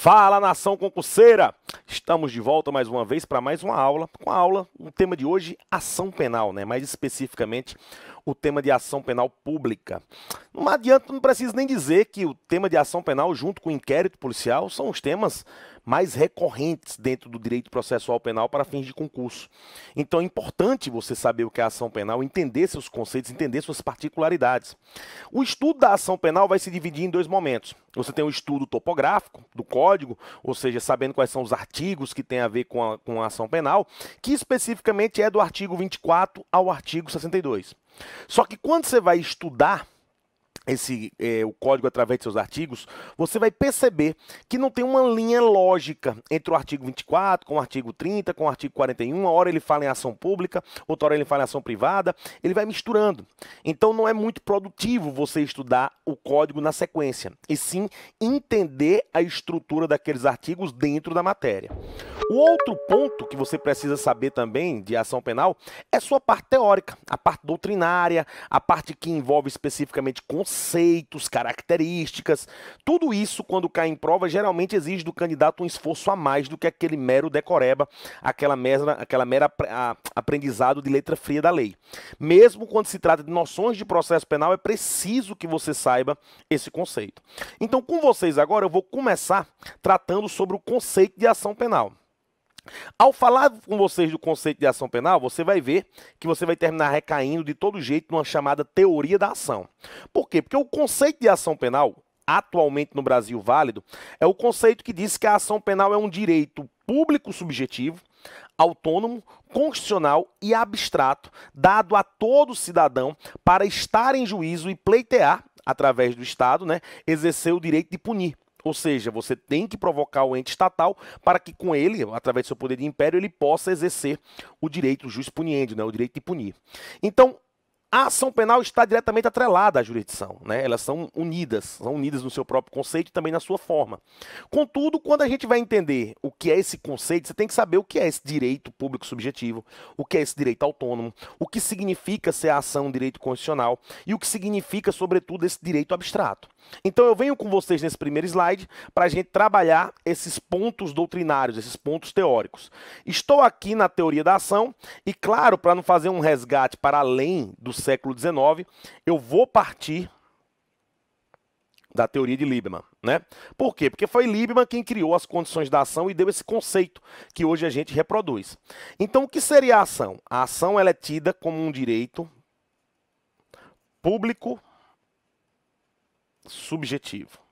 Fala, nação concurseira! Estamos de volta mais uma vez para mais uma aula. O tema de hoje, ação penal, né? Mais especificamente, o tema de ação penal pública. Não adianta, não preciso nem dizer que o tema de ação penal, junto com o inquérito policial, são os temas mais recorrentes dentro do direito processual penal para fins de concurso. Então é importante você saber o que é ação penal, entender seus conceitos, entender suas particularidades. O estudo da ação penal vai se dividir em dois momentos. Você tem o estudo topográfico do código, ou seja, sabendo quais são os artigos que têm a ver com a ação penal, que especificamente é do artigo 24 ao artigo 62. Só que quando você vai estudar o código através de seus artigos, você vai perceber que não tem uma linha lógica entre o artigo 24 com o artigo 30, com o artigo 41, uma hora ele fala em ação pública, outra hora ele fala em ação privada, ele vai misturando. Então não é muito produtivo você estudar o código na sequência, e sim entender a estrutura daqueles artigos dentro da matéria. O outro ponto que você precisa saber também de ação penal é sua parte teórica, a parte doutrinária, a parte que envolve especificamente conceitos, características. Tudo isso, quando cai em prova, geralmente exige do candidato um esforço a mais do que aquele mero decoreba, aquela mera aprendizado de letra fria da lei. Mesmo quando se trata de noções de processo penal, é preciso que você saiba esse conceito. Então, com vocês agora, eu vou começar tratando sobre o conceito de ação penal. Ao falar com vocês do conceito de ação penal, você vai ver que você vai terminar recaindo de todo jeito numa chamada teoria da ação. Por quê? Porque o conceito de ação penal, atualmente no Brasil válido, é o conceito que diz que a ação penal é um direito público subjetivo, autônomo, constitucional e abstrato, dado a todo cidadão para estar em juízo e pleitear, através do Estado, né, exercer o direito de punir. Ou seja, você tem que provocar o ente estatal para que com ele, através do seu poder de império, ele possa exercer o direito, o jus puniendi, né, o direito de punir. Então, a ação penal está diretamente atrelada à jurisdição, né? Elas são unidas no seu próprio conceito e também na sua forma. Contudo, quando a gente vai entender o que é esse conceito, você tem que saber o que é esse direito público subjetivo, o que é esse direito autônomo, o que significa ser a ação um direito constitucional e o que significa, sobretudo, esse direito abstrato. Então eu venho com vocês nesse primeiro slide para a gente trabalhar esses pontos doutrinários, esses pontos teóricos. Estou aqui na teoria da ação e, claro, para não fazer um resgate para além do século XIX, eu vou partir da teoria de Liebman, né? Por quê? Porque foi Liebman quem criou as condições da ação e deu esse conceito que hoje a gente reproduz. Então, o que seria a ação? A ação ela é tida como um direito público subjetivo.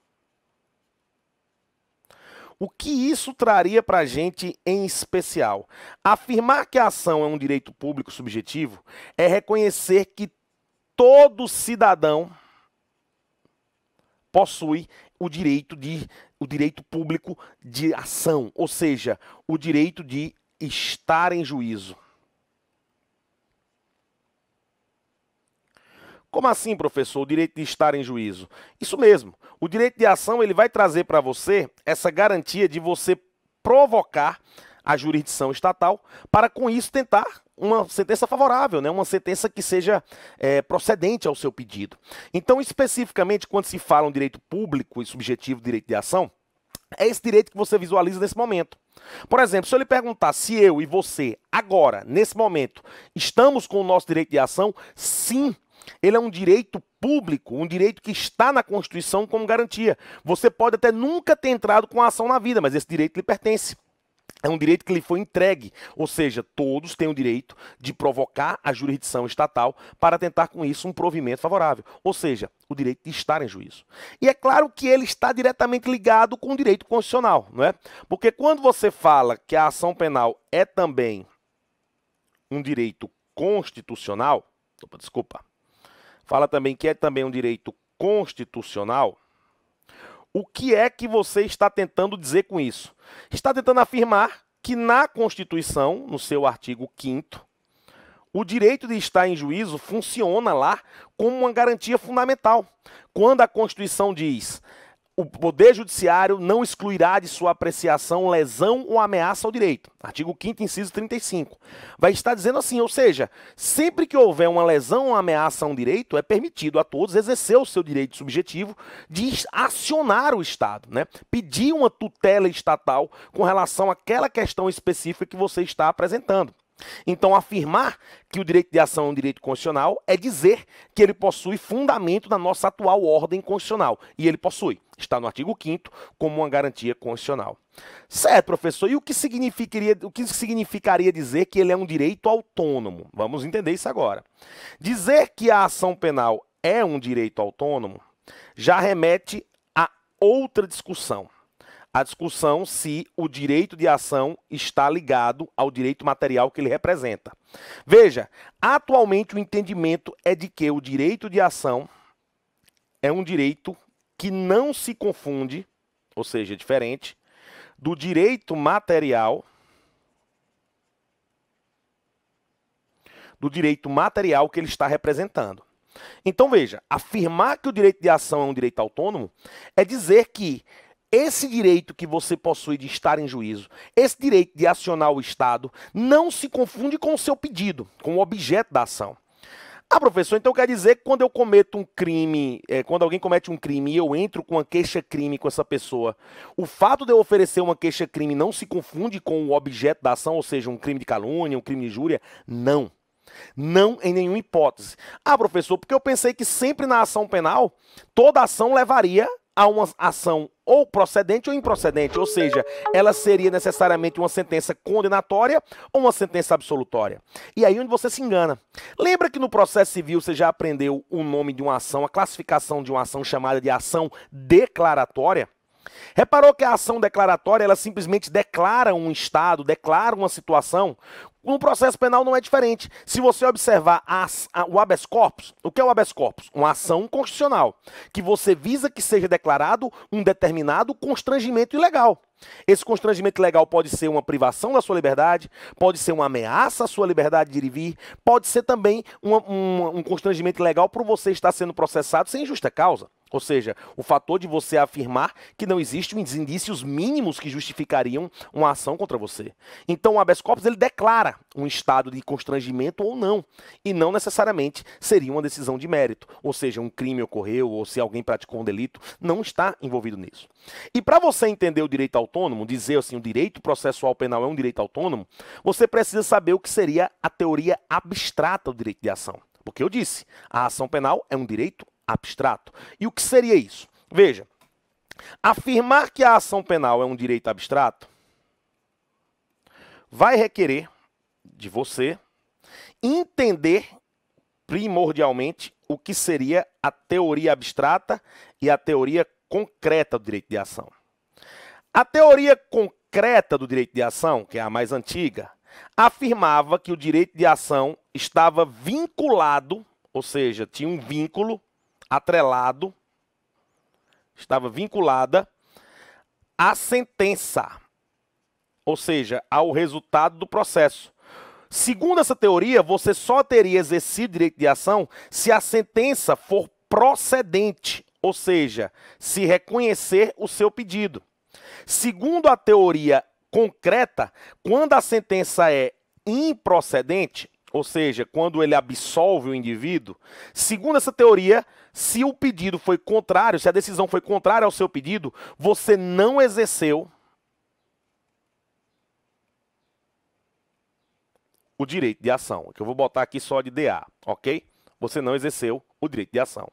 O que isso traria para a gente em especial? Afirmar que a ação é um direito público subjetivo é reconhecer que todo cidadão possui o direito público de ação, ou seja, o direito de estar em juízo. Como assim, professor, o direito de estar em juízo? Isso mesmo, o direito de ação ele vai trazer para você essa garantia de você provocar a jurisdição estatal para, com isso, tentar uma sentença favorável, né? Uma sentença que seja procedente ao seu pedido. Então, especificamente, quando se fala um direito público e subjetivo direito de ação, é esse direito que você visualiza nesse momento. Por exemplo, se eu lhe perguntar se eu e você, agora, nesse momento, estamos com o nosso direito de ação, sim, ele é um direito público, um direito que está na Constituição como garantia. Você pode até nunca ter entrado com a ação na vida, mas esse direito lhe pertence. É um direito que lhe foi entregue, ou seja, todos têm o direito de provocar a jurisdição estatal para tentar com isso um provimento favorável, ou seja, o direito de estar em juízo. E é claro que ele está diretamente ligado com o direito constitucional, não é? Porque quando você fala que a ação penal é também um direito constitucional, fala também que é também um direito constitucional, o que é que você está tentando dizer com isso? Está tentando afirmar que na Constituição, no seu artigo 5º, o direito de estar em juízo funciona lá como uma garantia fundamental. Quando a Constituição diz O Poder Judiciário não excluirá de sua apreciação lesão ou ameaça ao direito. Artigo 5º, inciso 35. Vai estar dizendo assim, ou seja, sempre que houver uma lesão ou ameaça a um direito, é permitido a todos exercer o seu direito subjetivo de acionar o Estado, né? Pedir uma tutela estatal com relação àquela questão específica que você está apresentando. Então, afirmar que o direito de ação é um direito constitucional é dizer que ele possui fundamento na nossa atual ordem constitucional. E ele possui. Está no artigo 5º como uma garantia constitucional. Certo, professor. E o que significaria dizer que ele é um direito autônomo? Vamos entender isso agora. Dizer que a ação penal é um direito autônomo já remete a outra discussão. A discussão se o direito de ação está ligado ao direito material que ele representa. Veja, atualmente o entendimento é de que o direito de ação é um direito que não se confunde, ou seja, diferente, do direito material, que ele está representando. Então, veja, afirmar que o direito de ação é um direito autônomo é dizer que esse direito que você possui de estar em juízo, esse direito de acionar o Estado, não se confunde com o seu pedido, com o objeto da ação. Ah, professor, então quer dizer que quando eu cometo um crime, quando alguém comete um crime e eu entro com uma queixa-crime com essa pessoa, o fato de eu oferecer uma queixa-crime não se confunde com o objeto da ação, ou seja, um crime de calúnia, um crime de injúria? Não. Não em nenhuma hipótese. Ah, professor, porque eu pensei que sempre na ação penal, toda ação levaria a uma ação ou procedente ou improcedente, ou seja, ela seria necessariamente uma sentença condenatória ou uma sentença absolutória. E aí onde você se engana. Lembra que no processo civil você já aprendeu o nome de uma ação, a classificação de uma ação chamada de ação declaratória? Reparou que a ação declaratória, ela simplesmente declara um estado, declara uma situação? No processo penal não é diferente. Se você observar o habeas corpus, o que é o habeas corpus? Uma ação constitucional, que você visa que seja declarado um determinado constrangimento ilegal. Esse constrangimento ilegal pode ser uma privação da sua liberdade, pode ser uma ameaça à sua liberdade de ir e vir, pode ser também um constrangimento ilegal por você estar sendo processado sem justa causa. Ou seja, o fator de você afirmar que não existem os indícios mínimos que justificariam uma ação contra você. Então o habeas corpus ele declara um estado de constrangimento ou não, e não necessariamente seria uma decisão de mérito. Ou seja, um crime ocorreu ou se alguém praticou um delito, não está envolvido nisso. E para você entender o direito autônomo, dizer assim, o direito processual penal é um direito autônomo, você precisa saber o que seria a teoria abstrata do direito de ação. Porque eu disse, a ação penal é um direito abstrato. E o que seria isso? Veja, afirmar que a ação penal é um direito abstrato vai requerer de você entender primordialmente o que seria a teoria abstrata e a teoria concreta do direito de ação. A teoria concreta do direito de ação, que é a mais antiga, afirmava que o direito de ação estava vinculado, ou seja, tinha um vínculo atrelado, estava vinculada à sentença, ou seja, ao resultado do processo. Segundo essa teoria, você só teria exercido direito de ação se a sentença for procedente, ou seja, se reconhecer o seu pedido. Segundo a teoria concreta, quando a sentença é improcedente, ou seja, quando ele absolve o indivíduo, segundo essa teoria, se o pedido foi contrário, se a decisão foi contrária ao seu pedido, você não exerceu o direito de ação, que eu vou botar aqui só de DA, ok? Você não exerceu o direito de ação.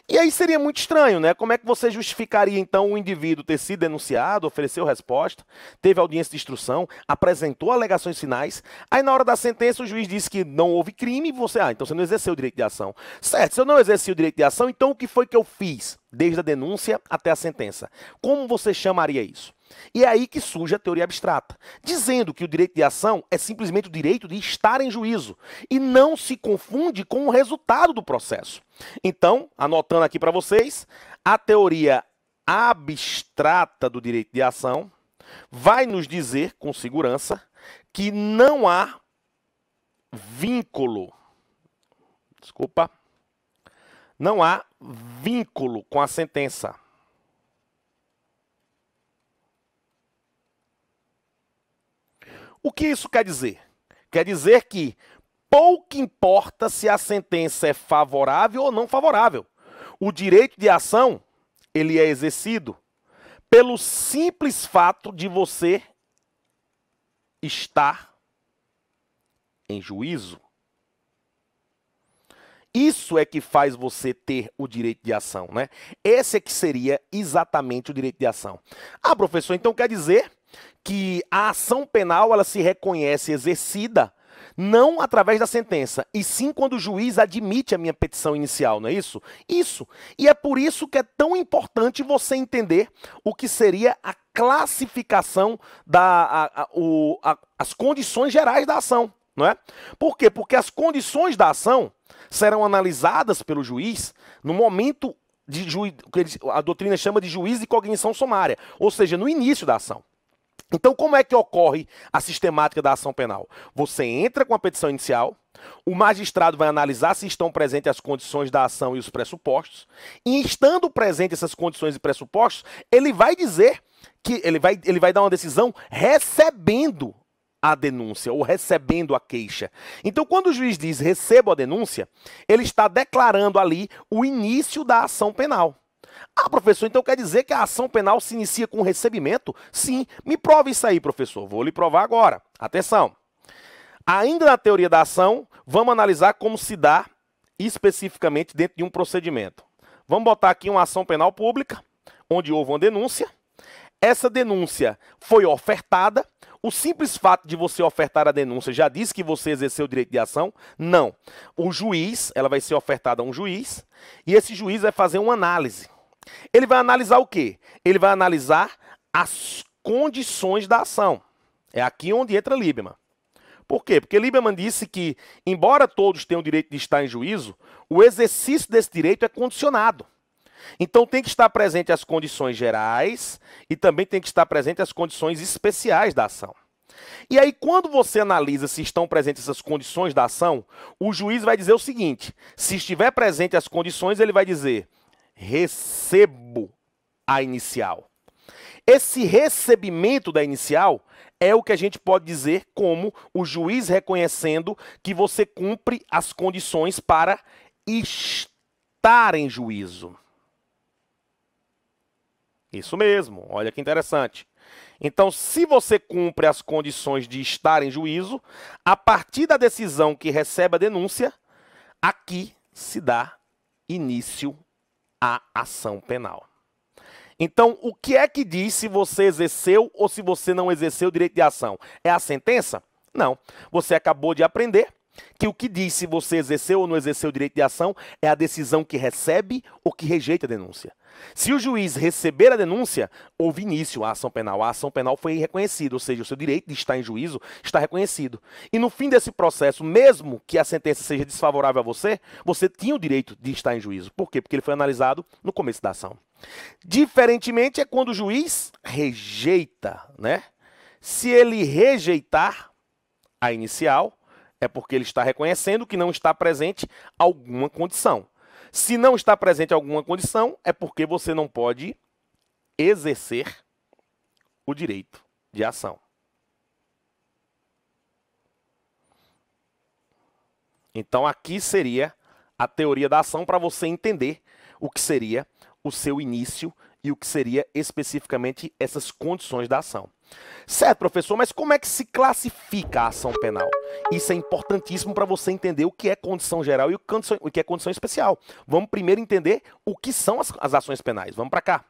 E aí seria muito estranho, né? Como é que você justificaria, então, o indivíduo ter sido denunciado, ofereceu resposta, teve audiência de instrução, apresentou alegações finais, aí na hora da sentença o juiz disse que não houve crime e você, então você não exerceu o direito de ação. Certo, se eu não exerci o direito de ação, então o que foi que eu fiz, desde a denúncia até a sentença? Como você chamaria isso? E é aí que surge a teoria abstrata, dizendo que o direito de ação é simplesmente o direito de estar em juízo e não se confunde com o resultado do processo. Então, anotando aqui para vocês, a teoria abstrata do direito de ação vai nos dizer com segurança que não há vínculo, não há vínculo com a sentença. O que isso quer dizer? Quer dizer que pouco importa se a sentença é favorável ou não favorável. O direito de ação, ele é exercido pelo simples fato de você estar em juízo. Isso é que faz você ter o direito de ação, né? Esse é que seria exatamente o direito de ação. Ah, professor, então quer dizer que a ação penal ela se reconhece exercida não através da sentença, e sim quando o juiz admite a minha petição inicial, não é isso? Isso. E é por isso que é tão importante você entender o que seria a classificação as condições gerais da ação, não é? Por quê? Porque as condições da ação serão analisadas pelo juiz no momento que a doutrina chama de juízo de cognição sumária, ou seja, no início da ação. Então, como é que ocorre a sistemática da ação penal? Você entra com a petição inicial, o magistrado vai analisar se estão presentes as condições da ação e os pressupostos, e estando presentes essas condições e pressupostos, ele vai dizer que ele vai dar uma decisão recebendo a denúncia ou recebendo a queixa. Então, quando o juiz diz recebo a denúncia, ele está declarando ali o início da ação penal. Ah, professor, então quer dizer que a ação penal se inicia com recebimento? Sim. Me prove isso aí, professor. Vou lhe provar agora. Atenção. Ainda na teoria da ação, vamos analisar como se dá especificamente dentro de um procedimento. Vamos botar aqui uma ação penal pública, onde houve uma denúncia. Essa denúncia foi ofertada. O simples fato de você ofertar a denúncia já diz que você exerceu o direito de ação? Não. O juiz, ela vai ser ofertada a um juiz, e esse juiz vai fazer uma análise. Ele vai analisar o quê? Ele vai analisar as condições da ação. É aqui onde entra Lieberman. Por quê? Porque Lieberman disse que, embora todos tenham o direito de estar em juízo, o exercício desse direito é condicionado. Então tem que estar presente as condições gerais e também tem que estar presente as condições especiais da ação. E aí, quando você analisa se estão presentes essas condições da ação, o juiz vai dizer o seguinte: se estiver presente as condições, ele vai dizer recebo a inicial. Esse recebimento da inicial é o que a gente pode dizer como o juiz reconhecendo que você cumpre as condições para estar em juízo. Isso mesmo, olha que interessante. Então, se você cumpre as condições de estar em juízo, a partir da decisão que recebe a denúncia, aqui se dá início à ação penal. Então, o que é que diz se você exerceu ou se você não exerceu o direito de ação? É a sentença? Não. Você acabou de aprender que o que diz se você exerceu ou não exerceu o direito de ação é a decisão que recebe ou que rejeita a denúncia. Se o juiz receber a denúncia, houve início à ação penal. A ação penal foi reconhecida, ou seja, o seu direito de estar em juízo está reconhecido. E no fim desse processo, mesmo que a sentença seja desfavorável a você, você tinha o direito de estar em juízo. Por quê? Porque ele foi analisado no começo da ação. Diferentemente é quando o juiz rejeita, né? Se ele rejeitar a inicial, é porque ele está reconhecendo que não está presente alguma condição. Se não está presente alguma condição, é porque você não pode exercer o direito de ação. Então, aqui seria a teoria da ação para você entender o que seria o seu início e o que seria especificamente essas condições da ação. Certo, professor, mas como é que se classifica a ação penal? Isso é importantíssimo para você entender o que é condição geral e o que é condição especial. Vamos primeiro entender o que são as ações penais. Vamos para cá.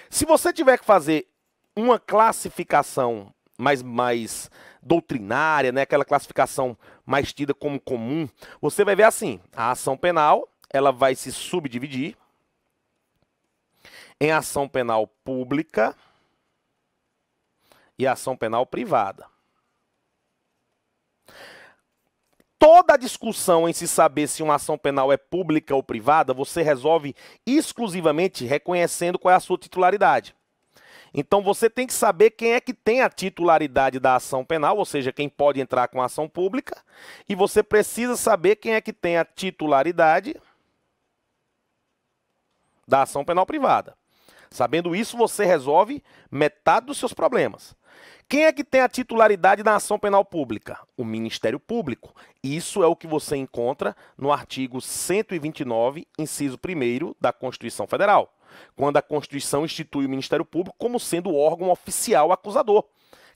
Se você tiver que fazer uma classificação mais doutrinária, né, aquela classificação mais tida como comum, você vai ver assim: a ação penal ela vai se subdividir em ação penal pública e ação penal privada. Toda a discussão em se saber se uma ação penal é pública ou privada, você resolve exclusivamente reconhecendo qual é a sua titularidade. Então você tem que saber quem é que tem a titularidade da ação penal, ou seja, quem pode entrar com a ação pública, e você precisa saber quem é que tem a titularidade da ação penal privada. Sabendo isso, você resolve metade dos seus problemas. Quem é que tem a titularidade da ação penal pública? O Ministério Público. Isso é o que você encontra no artigo 129, inciso 1º da Constituição Federal, quando a Constituição institui o Ministério Público como sendo o órgão oficial acusador.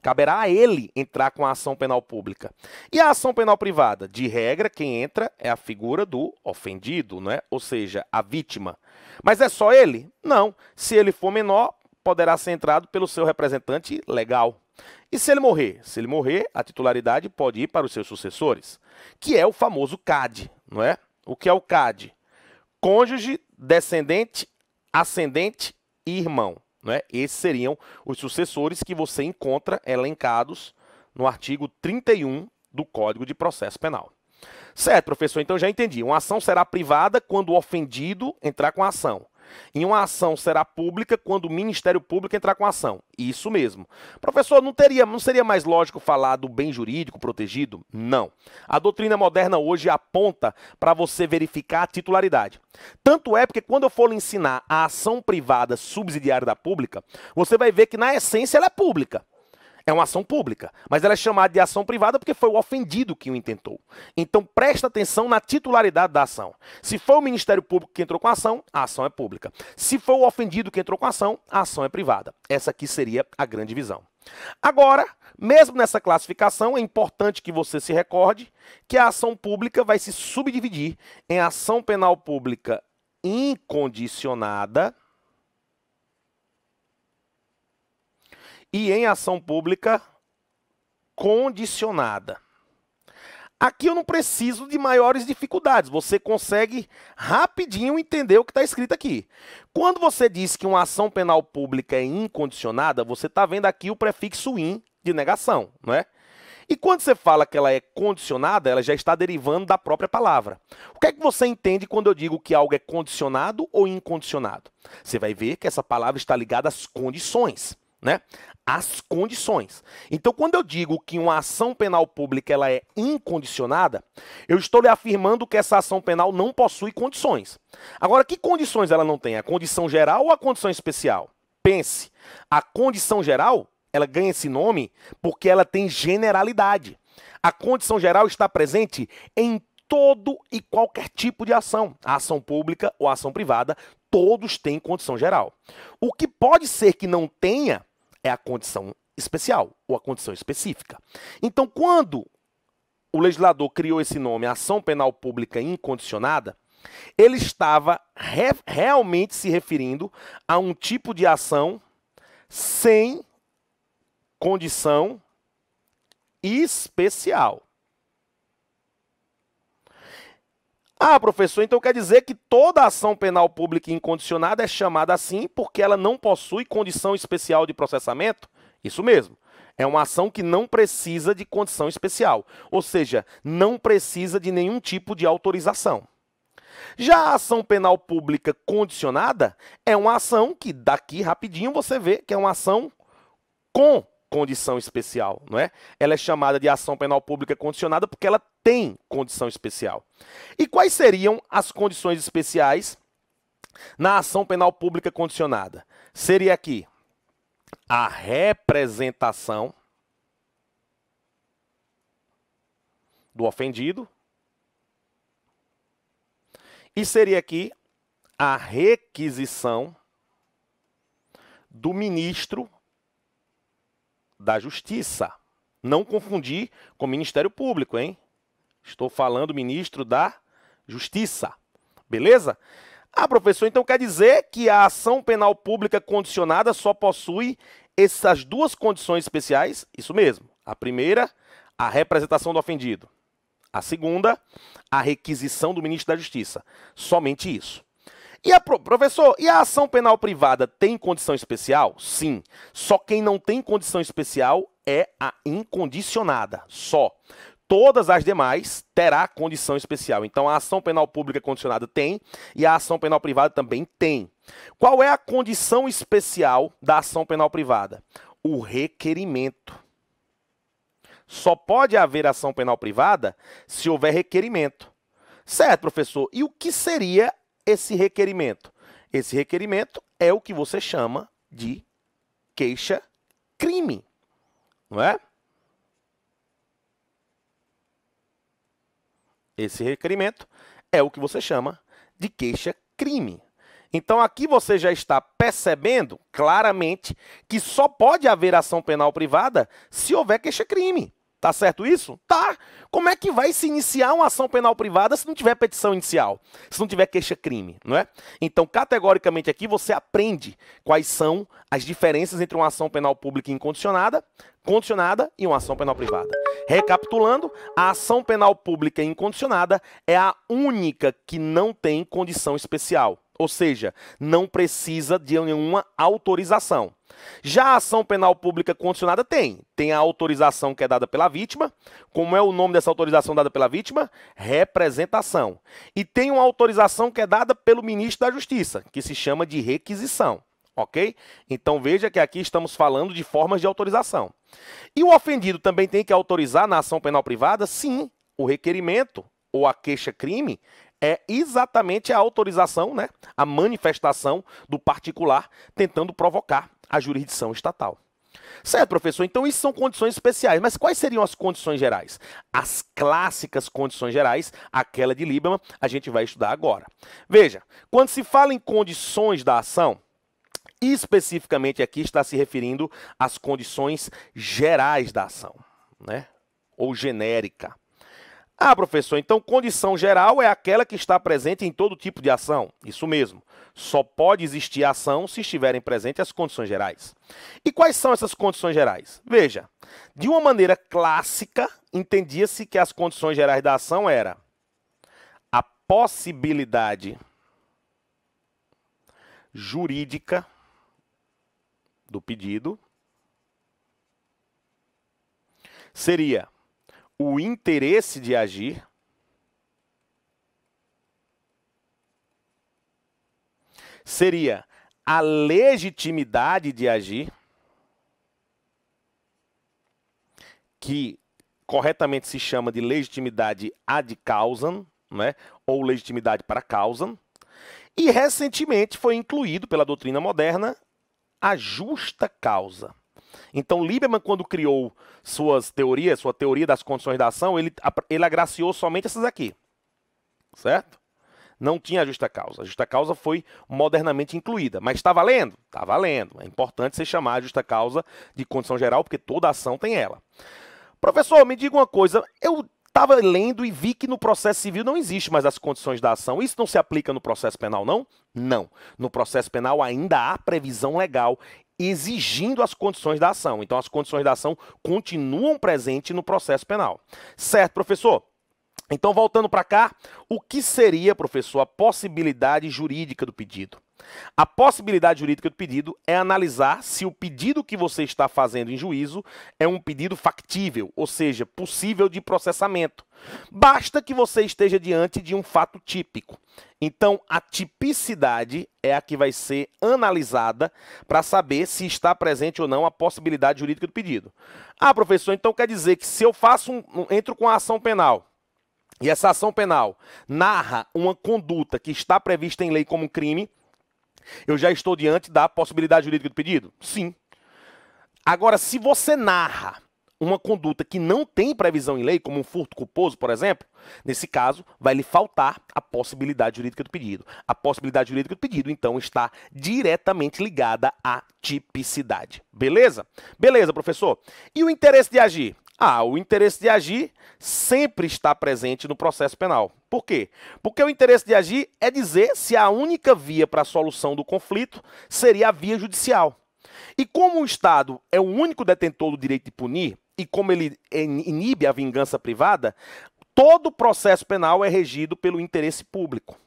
Caberá a ele entrar com a ação penal pública. E a ação penal privada? De regra, quem entra é a figura do ofendido, né? Ou seja, a vítima. Mas é só ele? Não. Se ele for menor, poderá ser entrado pelo seu representante legal. E se ele morrer? Se ele morrer, a titularidade pode ir para os seus sucessores, que é o famoso CAD, não é? O que é o CAD? Cônjuge, descendente, ascendente e irmão. Não é? Esses seriam os sucessores que você encontra elencados no artigo 31 do Código de Processo Penal. Certo, professor? Então já entendi. Uma ação será privada quando o ofendido entrar com a ação. E uma ação será pública quando o Ministério Público entrar com a ação. Isso mesmo. Professor, não seria mais lógico falar do bem jurídico protegido? Não. A doutrina moderna hoje aponta para você verificar a titularidade. Tanto é porque quando eu for lhe ensinar a ação privada subsidiária da pública, você vai ver que na essência ela é pública. É uma ação pública, mas ela é chamada de ação privada porque foi o ofendido que o intentou. Então presta atenção na titularidade da ação. Se foi o Ministério Público que entrou com a ação é pública. Se foi o ofendido que entrou com a ação é privada. Essa aqui seria a grande divisão. Agora, mesmo nessa classificação, é importante que você se recorde que a ação pública vai se subdividir em ação penal pública incondicionada e em ação pública condicionada. Aqui eu não preciso de maiores dificuldades, você consegue rapidinho entender o que está escrito aqui. Quando você diz que uma ação penal pública é incondicionada, você está vendo aqui o prefixo in de negação, não é? E quando você fala que ela é condicionada, ela já está derivando da própria palavra. O que é que você entende quando eu digo que algo é condicionado ou incondicionado? Você vai ver que essa palavra está ligada às condições, né? As condições. Então, quando eu digo que uma ação penal pública ela é incondicionada, eu estou lhe afirmando que essa ação penal não possui condições. Agora, que condições ela não tem? A condição geral ou a condição especial? Pense, a condição geral, ela ganha esse nome porque ela tem generalidade. A condição geral está presente em todo e qualquer tipo de ação. A ação pública ou a ação privada, todos têm condição geral. O que pode ser que não tenha é a condição especial ou a condição específica. Então, quando o legislador criou esse nome, ação penal pública incondicionada, ele estava realmente se referindo a um tipo de ação sem condição especial. Ah, professor, então quer dizer que toda ação penal pública incondicionada é chamada assim porque ela não possui condição especial de processamento? Isso mesmo. É uma ação que não precisa de condição especial, ou seja, não precisa de nenhum tipo de autorização. Já a ação penal pública condicionada é uma ação que daqui rapidinho você vê que é uma ação com condição especial, não é? Ela é chamada de ação penal pública condicionada porque ela tem condição especial. E quais seriam as condições especiais na ação penal pública condicionada? Seria aqui a representação do ofendido e seria aqui a requisição do ministro da Justiça. Não confundir com o Ministério Público, hein? Estou falando ministro da Justiça. Beleza? Ah, professor, então quer dizer que a ação penal pública condicionada só possui essas duas condições especiais? Isso mesmo. A primeira, a representação do ofendido. A segunda, a requisição do ministro da Justiça. Somente isso. E professor, e a ação penal privada tem condição especial? Sim. Só quem não tem condição especial é a incondicionada. Só. Todas as demais terá condição especial. Então, a ação penal pública condicionada tem e a ação penal privada também tem. Qual é a condição especial da ação penal privada? O requerimento. Só pode haver ação penal privada se houver requerimento. Certo, professor? E o que seria esse requerimento? Esse requerimento é o que você chama de queixa-crime. não é? Esse requerimento é o que você chama de queixa-crime. Então, aqui você já está percebendo claramente que só pode haver ação penal privada se houver queixa-crime. Tá certo isso? Tá. Como é que vai se iniciar uma ação penal privada se não tiver petição inicial? Se não tiver queixa-crime, não é? Então, categoricamente aqui, você aprende quais são as diferenças entre uma ação penal pública incondicionada, condicionada e uma ação penal privada. Recapitulando, a ação penal pública incondicionada é a única que não tem condição especial. Ou seja, não precisa de nenhuma autorização. Já a ação penal pública condicionada tem a autorização que é dada pela vítima. Como é o nome dessa autorização dada pela vítima? Representação. E tem uma autorização que é dada pelo ministro da Justiça, que se chama de requisição. Ok? Então veja que aqui estamos falando de formas de autorização. E o ofendido também tem que autorizar na ação penal privada? Sim, o requerimento ou a queixa-crime é exatamente a autorização, né, a manifestação do particular tentando provocar a jurisdição estatal. Certo, professor? Então, isso são condições especiais. Mas quais seriam as condições gerais? As clássicas condições gerais, aquela de Lieberman, a gente vai estudar agora. Veja, quando se fala em condições da ação, especificamente aqui está se referindo às condições gerais da ação, né, ou genérica. Ah, professor, então condição geral é aquela que está presente em todo tipo de ação. Isso mesmo. Só pode existir ação se estiverem presentes as condições gerais. E quais são essas condições gerais? Veja, de uma maneira clássica, entendia-se que as condições gerais da ação era a possibilidade jurídica do pedido, seria o interesse de agir, seria a legitimidade de agir, que corretamente se chama de legitimidade ad causam, né? Ou legitimidade para causam, e recentemente foi incluído pela doutrina moderna a justa causa. Então, Lieberman, quando criou sua teoria das condições da ação, ele agraciou somente essas aqui, certo? Não tinha a justa causa. A justa causa foi modernamente incluída. Mas está valendo? Está valendo. É importante você chamar a justa causa de condição geral, porque toda ação tem ela. Professor, me diga uma coisa. Eu estava lendo e vi que no processo civil não existe mais as condições da ação. Isso não se aplica no processo penal, não? Não. No processo penal ainda há previsão legal exigindo as condições da ação. Então, as condições da ação continuam presentes no processo penal. Certo, professor? Então, voltando para cá, o que seria, professor, a possibilidade jurídica do pedido? A possibilidade jurídica do pedido é analisar se o pedido que você está fazendo em juízo é um pedido factível, ou seja, possível de processamento. Basta que você esteja diante de um fato típico. Então, a tipicidade é a que vai ser analisada para saber se está presente ou não a possibilidade jurídica do pedido. Ah, professor, então quer dizer que se eu entro com a ação penal, e essa ação penal narra uma conduta que está prevista em lei como crime, eu já estou diante da possibilidade jurídica do pedido? Sim. Agora, se você narra uma conduta que não tem previsão em lei, como um furto culposo, por exemplo, nesse caso, vai lhe faltar a possibilidade jurídica do pedido. A possibilidade jurídica do pedido, então, está diretamente ligada à tipicidade. Beleza? Beleza, professor. E o interesse de agir? Ah, o interesse de agir sempre está presente no processo penal. Por quê? Porque o interesse de agir é dizer se a única via para a solução do conflito seria a via judicial. E como o Estado é o único detentor do direito de punir, e como ele inibe a vingança privada, todo processo penal é regido pelo interesse público.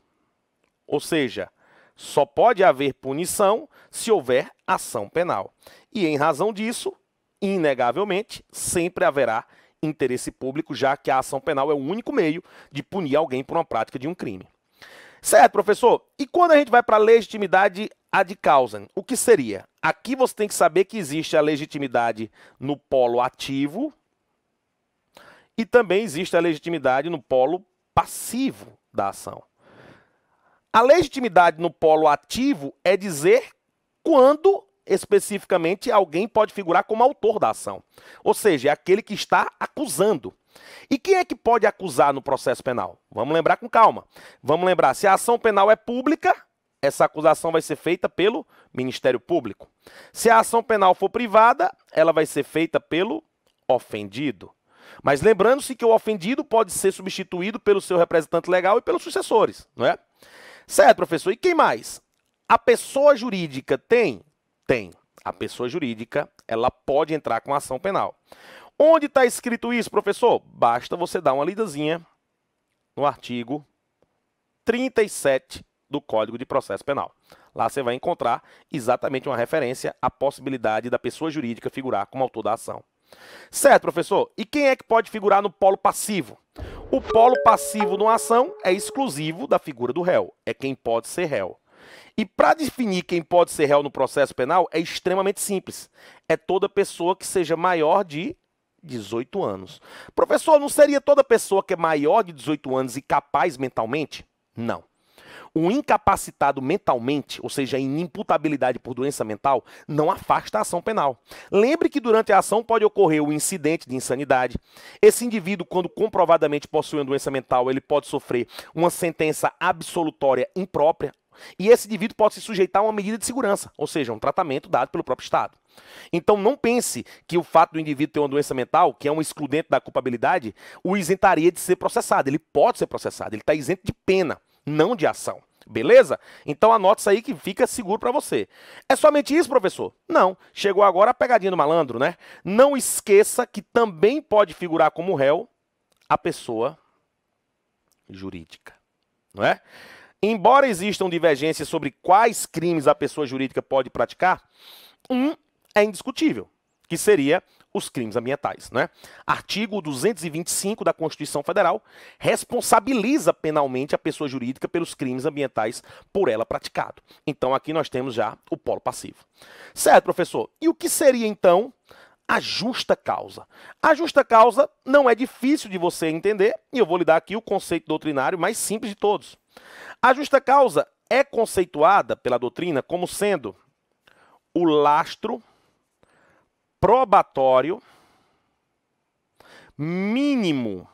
Ou seja, só pode haver punição se houver ação penal. E em razão disso, inegavelmente, sempre haverá interesse público, já que a ação penal é o único meio de punir alguém por uma prática de um crime. Certo, professor? E quando a gente vai para a legitimidade ad causam, o que seria? Aqui você tem que saber que existe a legitimidade no polo ativo e também existe a legitimidade no polo passivo da ação. A legitimidade no polo ativo é dizer quando especificamente, alguém pode figurar como autor da ação. Ou seja, é aquele que está acusando. E quem é que pode acusar no processo penal? Vamos lembrar com calma. Vamos lembrar, se a ação penal é pública, essa acusação vai ser feita pelo Ministério Público. Se a ação penal for privada, ela vai ser feita pelo ofendido. Mas lembrando-se que o ofendido pode ser substituído pelo seu representante legal e pelos sucessores, não é? Certo, professor? E quem mais? A pessoa jurídica tem? Tem. A pessoa jurídica, ela pode entrar com ação penal. Onde está escrito isso, professor? Basta você dar uma lidazinha no artigo 37 do Código de Processo Penal. Lá você vai encontrar exatamente uma referência à possibilidade da pessoa jurídica figurar como autor da ação. Certo, professor? E quem é que pode figurar no polo passivo? O polo passivo numa ação é exclusivo da figura do réu. É quem pode ser réu. E para definir quem pode ser réu no processo penal é extremamente simples. É toda pessoa que seja maior de 18 anos. Professor, não seria toda pessoa que é maior de 18 anos e capaz mentalmente? Não. O incapacitado mentalmente, ou seja, a inimputabilidade por doença mental, não afasta a ação penal. Lembre que durante a ação pode ocorrer o incidente de insanidade. Esse indivíduo, quando comprovadamente possui uma doença mental, ele pode sofrer uma sentença absolutória imprópria. E esse indivíduo pode se sujeitar a uma medida de segurança, ou seja, um tratamento dado pelo próprio Estado. Então não pense que o fato do indivíduo ter uma doença mental, que é um excludente da culpabilidade, o isentaria de ser processado. Ele pode ser processado, ele está isento de pena, não de ação. Beleza? Então anote isso aí que fica seguro para você. É somente isso, professor? Não. Chegou agora a pegadinha do malandro, né? Não esqueça que também pode figurar como réu a pessoa jurídica, não é? Embora existam divergências sobre quais crimes a pessoa jurídica pode praticar, um é indiscutível, que seria os crimes ambientais, né? Artigo 225 da Constituição Federal responsabiliza penalmente a pessoa jurídica pelos crimes ambientais por ela praticado. Então aqui nós temos já o polo passivo. Certo, professor? E o que seria então a justa causa? A justa causa não é difícil de você entender e eu vou lhe dar aqui o conceito doutrinário mais simples de todos. A justa causa é conceituada pela doutrina como sendo o lastro probatório mínimo.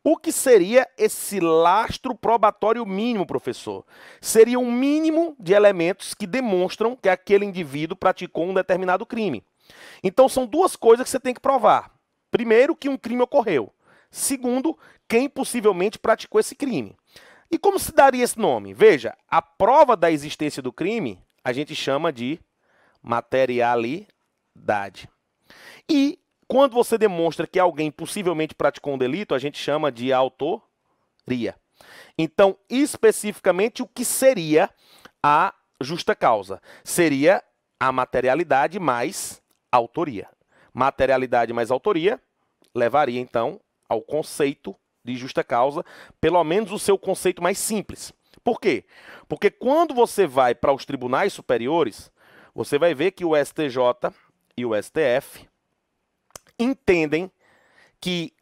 O que seria esse lastro probatório mínimo, professor? Seria um mínimo de elementos que demonstram que aquele indivíduo praticou um determinado crime. Então, são duas coisas que você tem que provar. Primeiro, que um crime ocorreu. Segundo, quem possivelmente praticou esse crime. E como se daria esse nome? Veja, a prova da existência do crime a gente chama de materialidade. E quando você demonstra que alguém possivelmente praticou um delito, a gente chama de autoria. Então, especificamente, o que seria a justa causa? Seria a materialidade mais autoria. Materialidade mais autoria levaria, então, ao conceito de justa causa, pelo menos o seu conceito mais simples. Por quê? Porque quando você vai para os tribunais superiores, você vai ver que o STJ e o STF entendem que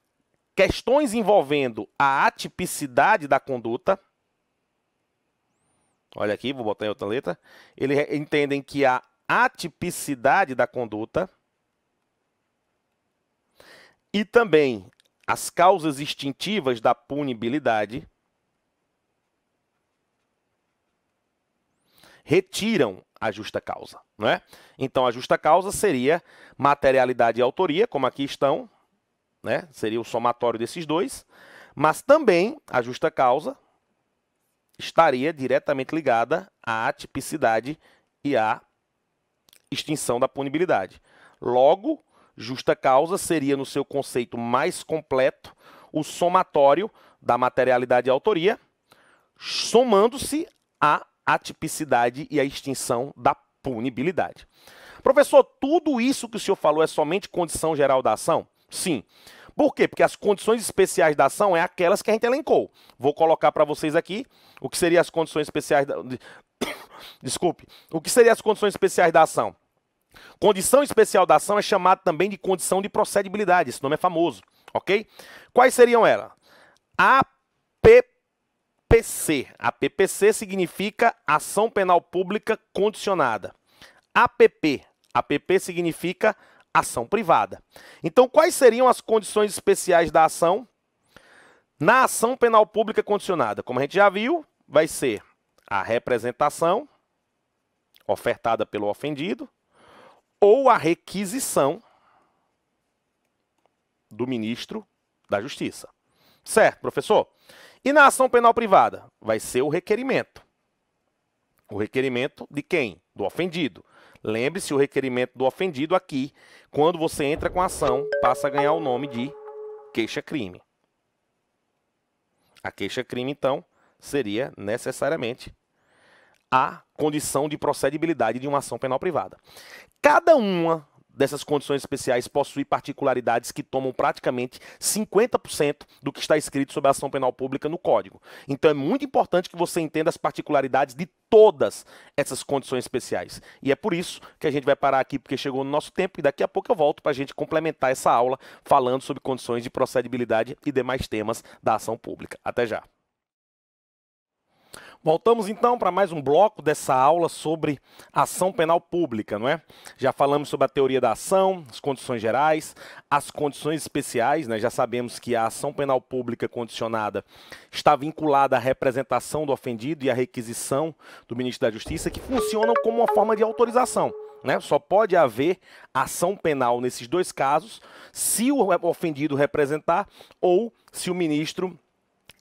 questões envolvendo a atipicidade da conduta, olha aqui, vou botar em outra letra, eles entendem que a atipicidade da conduta e também as causas extintivas da punibilidade retiram a justa causa, não é? Então, a justa causa seria materialidade e autoria, como aqui estão, né? Seria o somatório desses dois, mas também a justa causa estaria diretamente ligada à atipicidade e à extinção da punibilidade. Logo, justa causa seria, no seu conceito mais completo, o somatório da materialidade e autoria, somando-se à atipicidade e a extinção da punibilidade. Professor, tudo isso que o senhor falou é somente condição geral da ação? Sim. Por quê? Porque as condições especiais da ação é aquelas que a gente elencou. Vou colocar para vocês aqui o que seriam as condições especiais da... Desculpe. O que seriam as condições especiais da ação? Condição especial da ação é chamada também de condição de procedibilidade. Esse nome é famoso, ok? Quais seriam elas? A PPC. A PPC significa ação penal pública condicionada. APP. APP significa ação privada. Então, quais seriam as condições especiais da ação? Na ação penal pública condicionada, como a gente já viu, vai ser a representação ofertada pelo ofendido ou a requisição do ministro da Justiça. Certo, professor? E na ação penal privada? Vai ser o requerimento. O requerimento de quem? Do ofendido. Lembre-se, o requerimento do ofendido aqui, quando você entra com a ação, passa a ganhar o nome de queixa-crime. A queixa-crime, então, seria necessariamente a condição de procedibilidade de uma ação penal privada. Cada uma dessas condições especiais possui particularidades que tomam praticamente 50% do que está escrito sobre a ação penal pública no Código. Então é muito importante que você entenda as particularidades de todas essas condições especiais. E é por isso que a gente vai parar aqui, porque chegou no nosso tempo, e daqui a pouco eu volto para a gente complementar essa aula falando sobre condições de procedibilidade e demais temas da ação pública. Até já! Voltamos então para mais um bloco dessa aula sobre ação penal pública, não é? Já falamos sobre a teoria da ação, as condições gerais, as condições especiais, né? Já sabemos que a ação penal pública condicionada está vinculada à representação do ofendido e à requisição do ministro da Justiça, que funcionam como uma forma de autorização, né? Só pode haver ação penal nesses dois casos se o ofendido representar ou se o ministro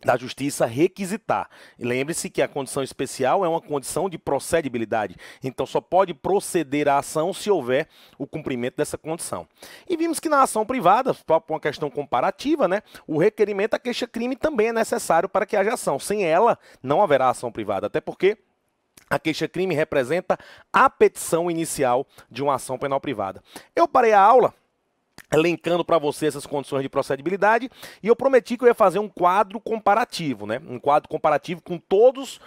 da Justiça requisitar. Lembre-se que a condição especial é uma condição de procedibilidade, então só pode proceder à ação se houver o cumprimento dessa condição. E vimos que na ação privada, por uma questão comparativa, né, o requerimento à queixa-crime também é necessário para que haja ação. Sem ela, não haverá ação privada, até porque a queixa-crime representa a petição inicial de uma ação penal privada. Eu parei a aula elencando para você essas condições de procedibilidade, e eu prometi que eu ia fazer um quadro comparativo, né? Um quadro comparativo com todas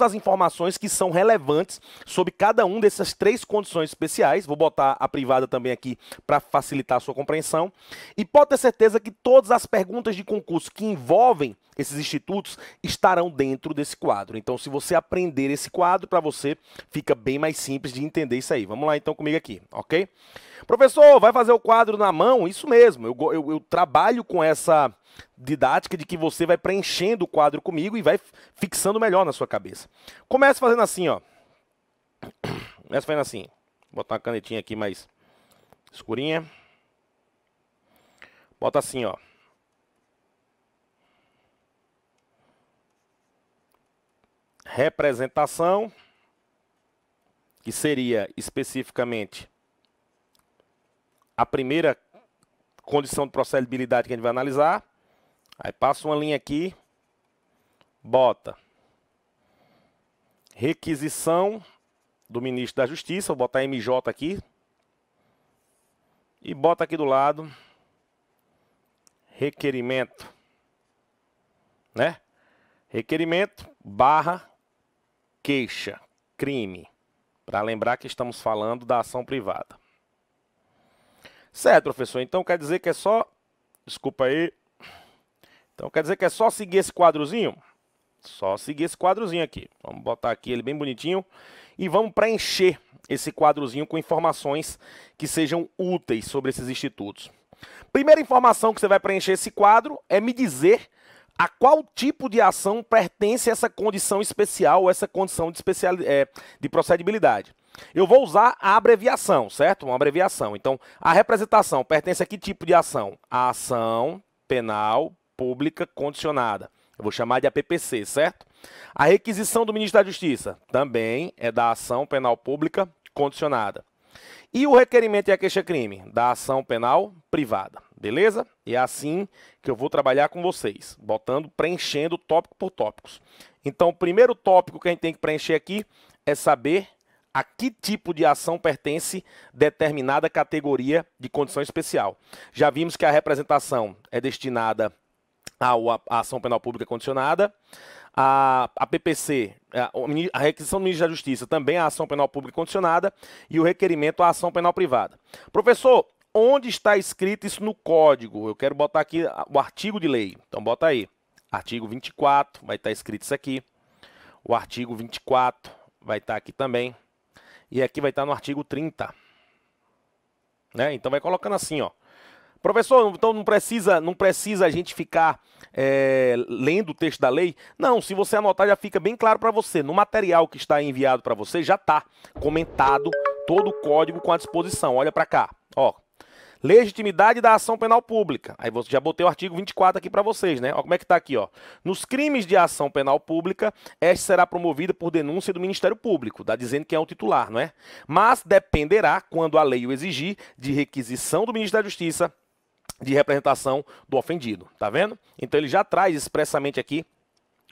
as informações que são relevantes sobre cada uma dessas três condições especiais. Vou botar a privada também aqui para facilitar a sua compreensão. E pode ter certeza que todas as perguntas de concurso que envolvem esses institutos estarão dentro desse quadro. Então, se você aprender esse quadro, para você fica bem mais simples de entender isso aí. Vamos lá então comigo aqui, ok? Professor, vai fazer o quadro na mão? Isso mesmo, eu trabalho com essa didática de que você vai preenchendo o quadro comigo e vai fixando melhor na sua cabeça. Comece fazendo assim, ó. Começa fazendo assim. Vou botar uma canetinha aqui mais escurinha. Bota assim, ó. Representação, que seria especificamente a primeira condição de procedibilidade que a gente vai analisar. Aí passa uma linha aqui, bota requisição do ministro da Justiça, vou botar MJ aqui, e bota aqui do lado requerimento, né? Requerimento barra queixa, crime, para lembrar que estamos falando da ação privada. Certo, professor, então quer dizer que é só, desculpa aí, então quer dizer que é só seguir esse quadrozinho? Só seguir esse quadrozinho aqui. Vamos botar aqui ele bem bonitinho e vamos preencher esse quadrozinho com informações que sejam úteis sobre esses institutos. Primeira informação que você vai preencher esse quadro é me dizer a qual tipo de ação pertence essa condição especial ou essa condição de procedibilidade. Eu vou usar a abreviação, certo? Uma abreviação. Então, a representação pertence a que tipo de ação? A ação penal pública condicionada. Eu vou chamar de APPC, certo? A requisição do ministro da Justiça também é da ação penal pública condicionada. E o requerimento e a queixa-crime? Da ação penal privada. Beleza? E é assim que eu vou trabalhar com vocês, preenchendo tópico por tópicos. Então, o primeiro tópico que a gente tem que preencher aqui é saber a que tipo de ação pertence determinada categoria de condição especial. Já vimos que a representação é destinada à ação penal pública condicionada. A PPC, a requisição do ministro da Justiça, também a ação penal pública condicionada, e o requerimento à ação penal privada. Professor, onde está escrito isso no Código? Eu quero botar aqui o artigo de lei. Então, bota aí. Artigo 24, vai estar escrito isso aqui. O artigo 24 vai estar aqui também. E aqui vai estar no artigo 30. Né? Então vai colocando assim, ó. Professor, então não precisa a gente ficar lendo o texto da lei? Não, se você anotar já fica bem claro para você. No material que está enviado para você já está comentado todo o código com a disposição. Olha para cá, ó. Legitimidade da ação penal pública. Aí já botei o artigo 24 aqui para vocês, né? Olha como é que está aqui, ó. Nos crimes de ação penal pública, esta será promovida por denúncia do Ministério Público, tá dizendo quem é o titular, não é? Mas dependerá, quando a lei o exigir, de requisição do Ministério da Justiça, de representação do ofendido, tá vendo? Então ele já traz expressamente aqui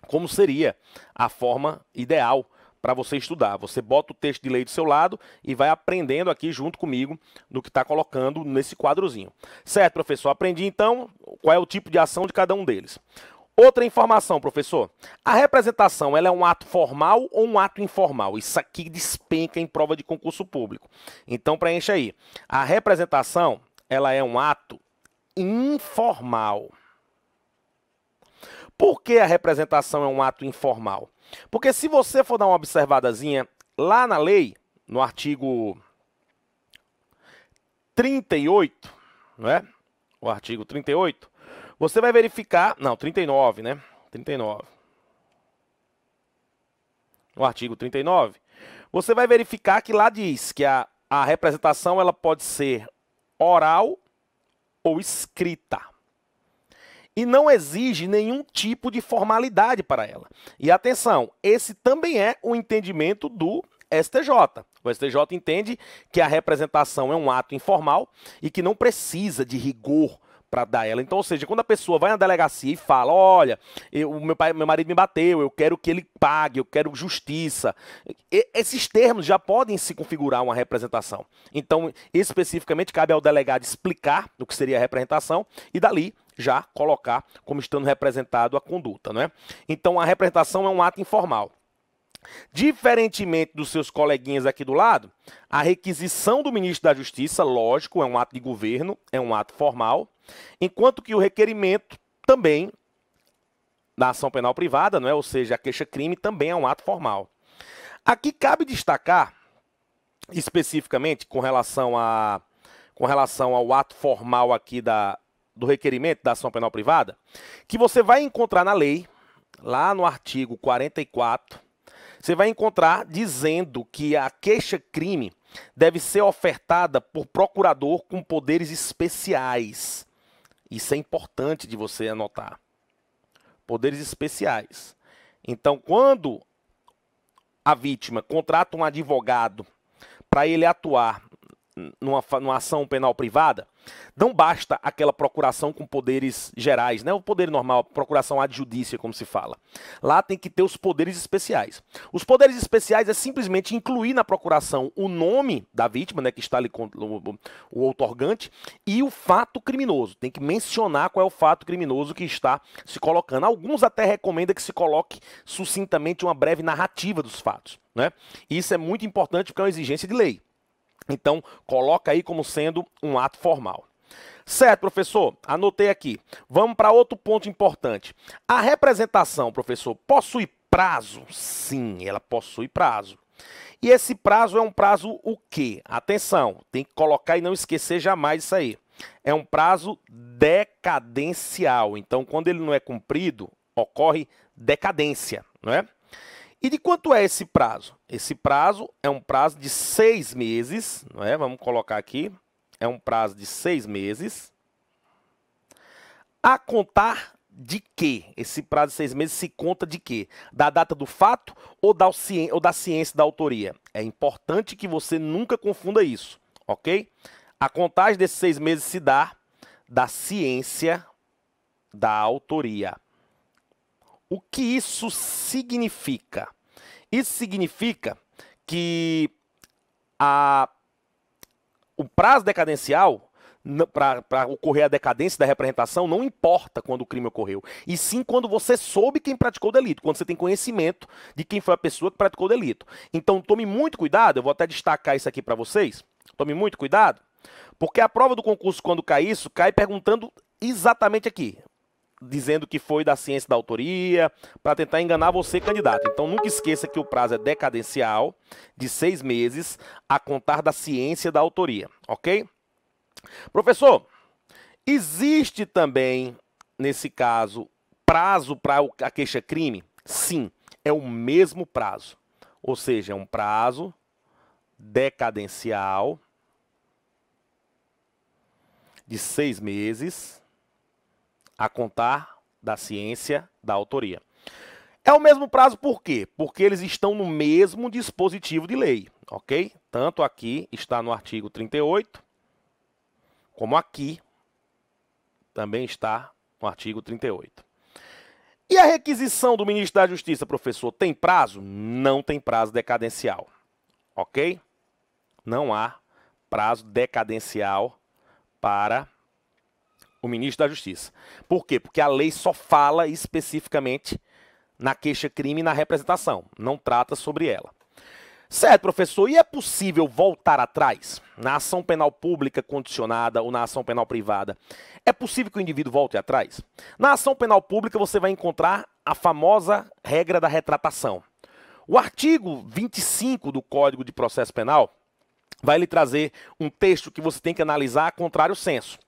como seria a forma ideal para você estudar. Você bota o texto de lei do seu lado e vai aprendendo aqui junto comigo no que está colocando nesse quadrozinho. Certo, professor? Aprendi então qual é o tipo de ação de cada um deles. Outra informação, professor. A representação, ela é um ato formal ou um ato informal? Isso aqui despenca em prova de concurso público. Então preencha aí. A representação, ela é um ato informal. Por que a representação é um ato informal? Porque se você for dar uma observadazinha lá na lei, no artigo 38, não é? O artigo 38, você vai verificar, não, 39, né? 39. No artigo 39, você vai verificar que lá diz que a representação ela pode ser oral ou escrita. E não exige nenhum tipo de formalidade para ela. E atenção, esse também é o entendimento do STJ. O STJ entende que a representação é um ato informal e que não precisa de rigor para dar ela. Então, ou seja, quando a pessoa vai na delegacia e fala, olha, meu marido me bateu, eu quero que ele pague, eu quero justiça. Esses termos já podem se configurar uma representação. Então, especificamente, cabe ao delegado explicar o que seria a representação e dali já colocar como estando representado a conduta, não é? Então, a representação é um ato informal. Diferentemente dos seus coleguinhas aqui do lado, a requisição do ministro da Justiça, lógico, é um ato de governo, é um ato formal, enquanto que o requerimento também da ação penal privada, não é? Ou seja, a queixa-crime também é um ato formal. Aqui cabe destacar, especificamente, com relação ao ato formal aqui do requerimento da ação penal privada, que você vai encontrar na lei, lá no artigo 44, você vai encontrar dizendo que a queixa-crime deve ser ofertada por procurador com poderes especiais. Isso é importante de você anotar. Poderes especiais. Então, quando a vítima contrata um advogado para ele atuar numa ação penal privada, não basta aquela procuração com poderes gerais, né? O poder normal, procuração ad judicia, como se fala. Lá tem que ter os poderes especiais. Os poderes especiais é simplesmente incluir na procuração o nome da vítima, né, que está ali com o outorgante, e o fato criminoso. Tem que mencionar qual é o fato criminoso que está se colocando. Alguns até recomendam que se coloque sucintamente uma breve narrativa dos fatos, né? Isso é muito importante porque é uma exigência de lei. Então, coloca aí como sendo um ato formal. Certo, professor? Anotei aqui. Vamos para outro ponto importante. A representação, professor, possui prazo? Sim, ela possui prazo. E esse prazo é um prazo o quê? Atenção, tem que colocar e não esquecer jamais isso aí. É um prazo decadencial. Então, quando ele não é cumprido, ocorre decadência, não é? E de quanto é esse prazo? Esse prazo é um prazo de 6 meses, não é? Vamos colocar aqui. É um prazo de 6 meses. A contar de quê? Esse prazo de 6 meses se conta de quê? Da data do fato ou da ciência da autoria? É importante que você nunca confunda isso, ok? A contagem desses 6 meses se dá da ciência da autoria. O que isso significa? Isso significa que o prazo decadencial, para ocorrer a decadência da representação, não importa quando o crime ocorreu, e sim quando você soube quem praticou o delito, quando você tem conhecimento de quem foi a pessoa que praticou o delito. Então, tome muito cuidado, eu vou até destacar isso aqui para vocês, tome muito cuidado, porque a prova do concurso, quando cai isso, cai perguntando exatamente aqui. dizendo que foi da ciência da autoria, para tentar enganar você, candidato. Então, nunca esqueça que o prazo é decadencial, de 6 meses, a contar da ciência da autoria, ok? Professor, existe também, nesse caso, prazo para a queixa-crime? Sim, é o mesmo prazo. Ou seja, é um prazo decadencial de 6 meses a contar da ciência da autoria. É o mesmo prazo por quê? Porque eles estão no mesmo dispositivo de lei, ok? Tanto aqui está no artigo 38, como aqui também está no artigo 38. E a requisição do ministro da Justiça, professor, tem prazo? Não tem prazo decadencial, ok? Não há prazo decadencial para o ministro da Justiça. Por quê? Porque a lei só fala especificamente na queixa-crime e na representação, não trata sobre ela. Certo, professor, e é possível voltar atrás na ação penal pública condicionada ou na ação penal privada? É possível que o indivíduo volte atrás? Na ação penal pública você vai encontrar a famosa regra da retratação. O artigo 25 do Código de Processo Penal vai lhe trazer um texto que você tem que analisar a contrário senso.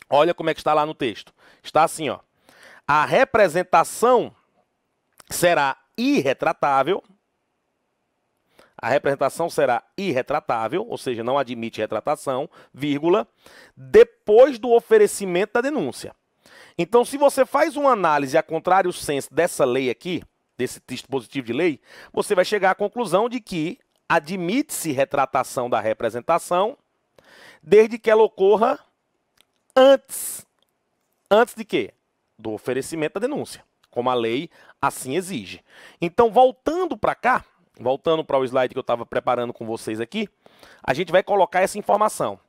Olha como é que está lá no texto. Está assim, ó. A representação será irretratável. A representação será irretratável, ou seja, não admite retratação, vírgula, depois do oferecimento da denúncia. Então, se você faz uma análise a contrário senso dessa lei aqui, desse dispositivo de lei, você vai chegar à conclusão de que admite-se retratação da representação desde que ela ocorra antes. Antes de quê? Do oferecimento da denúncia, como a lei assim exige. Então, voltando para cá, voltando para o slide que eu estava preparando com vocês aqui, a gente vai colocar essa informação.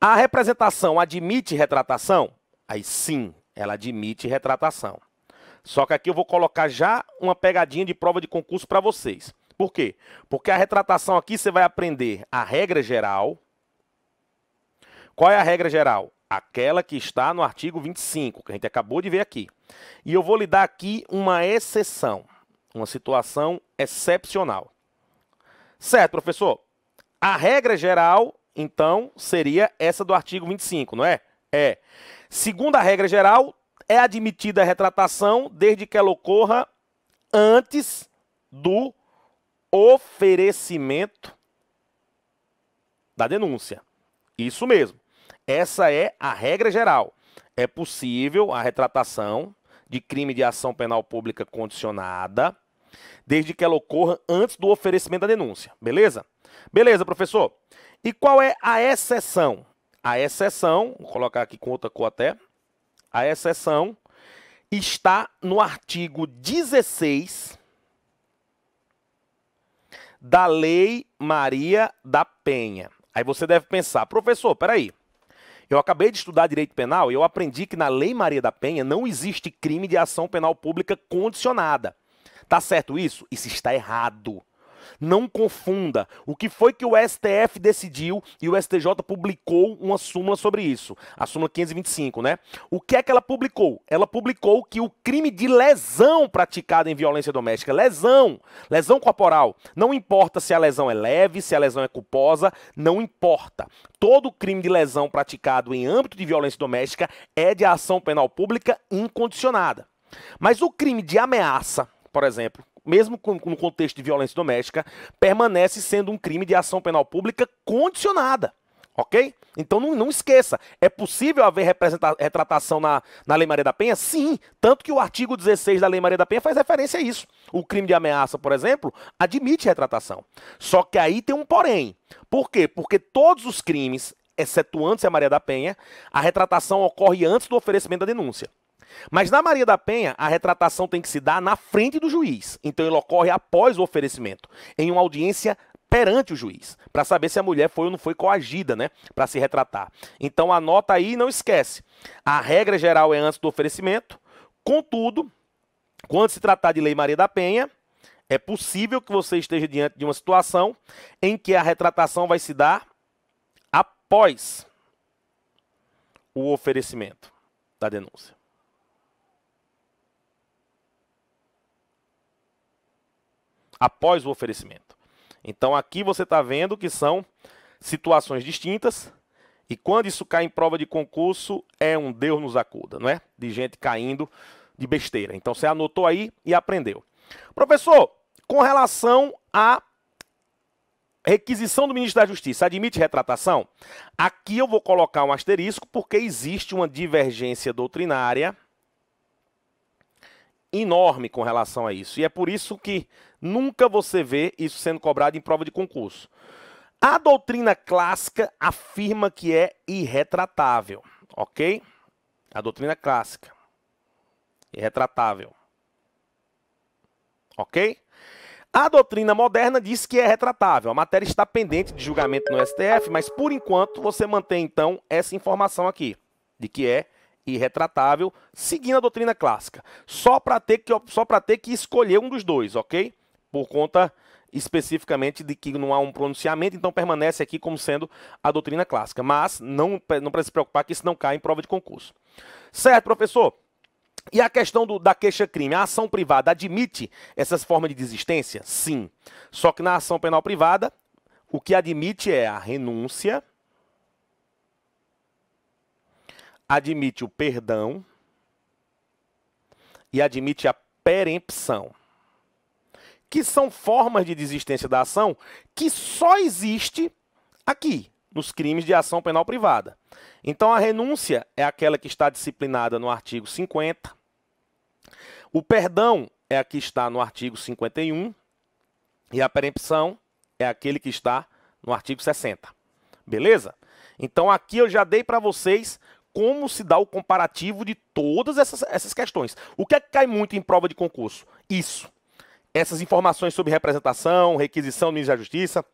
A representação admite retratação? Aí sim, ela admite retratação. Só que aqui eu vou colocar já uma pegadinha de prova de concurso para vocês. Por quê? Porque a retratação aqui você vai aprender a regra geral. Qual é a regra geral? Aquela que está no artigo 25, que a gente acabou de ver aqui. E eu vou lhe dar aqui uma exceção. Uma situação excepcional. Certo, professor? A regra geral, então, seria essa do artigo 25, não é? É. Segundo a regra geral, é admitida a retratação desde que ela ocorra antes do oferecimento da denúncia. Isso mesmo. Essa é a regra geral. É possível a retratação de crime de ação penal pública condicionada desde que ela ocorra antes do oferecimento da denúncia. Beleza? Beleza, professor. E qual é a exceção? A exceção, vou colocar aqui com outra cor até, a exceção está no artigo 16 da Lei Maria da Penha. Aí você deve pensar, professor, peraí, eu acabei de estudar direito penal e eu aprendi que na Lei Maria da Penha não existe crime de ação penal pública condicionada. Tá certo isso? Isso está errado. Não confunda. O que foi que o STF decidiu e o STJ publicou uma súmula sobre isso? A súmula 525, né? O que é que ela publicou? Ela publicou que o crime de lesão praticada em violência doméstica, lesão corporal, não importa se a lesão é leve, se a lesão é culposa, não importa. Todo crime de lesão praticado em âmbito de violência doméstica é de ação penal pública incondicionada. Mas o crime de ameaça, por exemplo, mesmo no contexto de violência doméstica, permanece sendo um crime de ação penal pública condicionada, ok? Então não esqueça, é possível haver retratação na Lei Maria da Penha? Sim, tanto que o artigo 16 da Lei Maria da Penha faz referência a isso. O crime de ameaça, por exemplo, admite retratação. Só que aí tem um porém. Por quê? Porque todos os crimes, excetuando-se a Maria da Penha, a retratação ocorre antes do oferecimento da denúncia. Mas na Maria da Penha, a retratação tem que se dar na frente do juiz. Então ele ocorre após o oferecimento, em uma audiência perante o juiz, para saber se a mulher foi ou não foi coagida, né, para se retratar. Então anota aí e não esquece. A regra geral é antes do oferecimento. Contudo, quando se tratar de Lei Maria da Penha, é possível que você esteja diante de uma situação em que a retratação vai se dar após o oferecimento da denúncia. após o oferecimento. Então aqui você está vendo que são situações distintas e quando isso cai em prova de concurso é um Deus nos acuda, não é? De gente caindo de besteira. Então você anotou aí e aprendeu. Professor, com relação à requisição do ministro da Justiça, admite retratação? Aqui eu vou colocar um asterisco porque existe uma divergência doutrinária enorme com relação a isso. E é por isso que nunca você vê isso sendo cobrado em prova de concurso. A doutrina clássica afirma que é irretratável, ok? A doutrina clássica, irretratável, ok? A doutrina moderna diz que é retratável. A matéria está pendente de julgamento no STF, mas por enquanto você mantém então essa informação aqui, de que é irretratável, seguindo a doutrina clássica. Só para ter que escolher um dos dois, ok? Por conta especificamente de que não há um pronunciamento, então permanece aqui como sendo a doutrina clássica. Mas não precisa se preocupar que isso não cai em prova de concurso. Certo, professor? E a questão da queixa-crime, a ação privada admite essas formas de desistência? Sim. Só que na ação penal privada, o que admite é a renúncia, admite o perdão e admite a perempção, que são formas de desistência da ação que só existe aqui, nos crimes de ação penal privada. Então, a renúncia é aquela que está disciplinada no artigo 50, o perdão é a que está no artigo 51 e a perempção é aquele que está no artigo 60. Beleza? Então, aqui eu já dei para vocês como se dá o comparativo de todas essas questões. O que é que cai muito em prova de concurso? Isso. Essas informações sobre representação, requisição do ministro da Justiça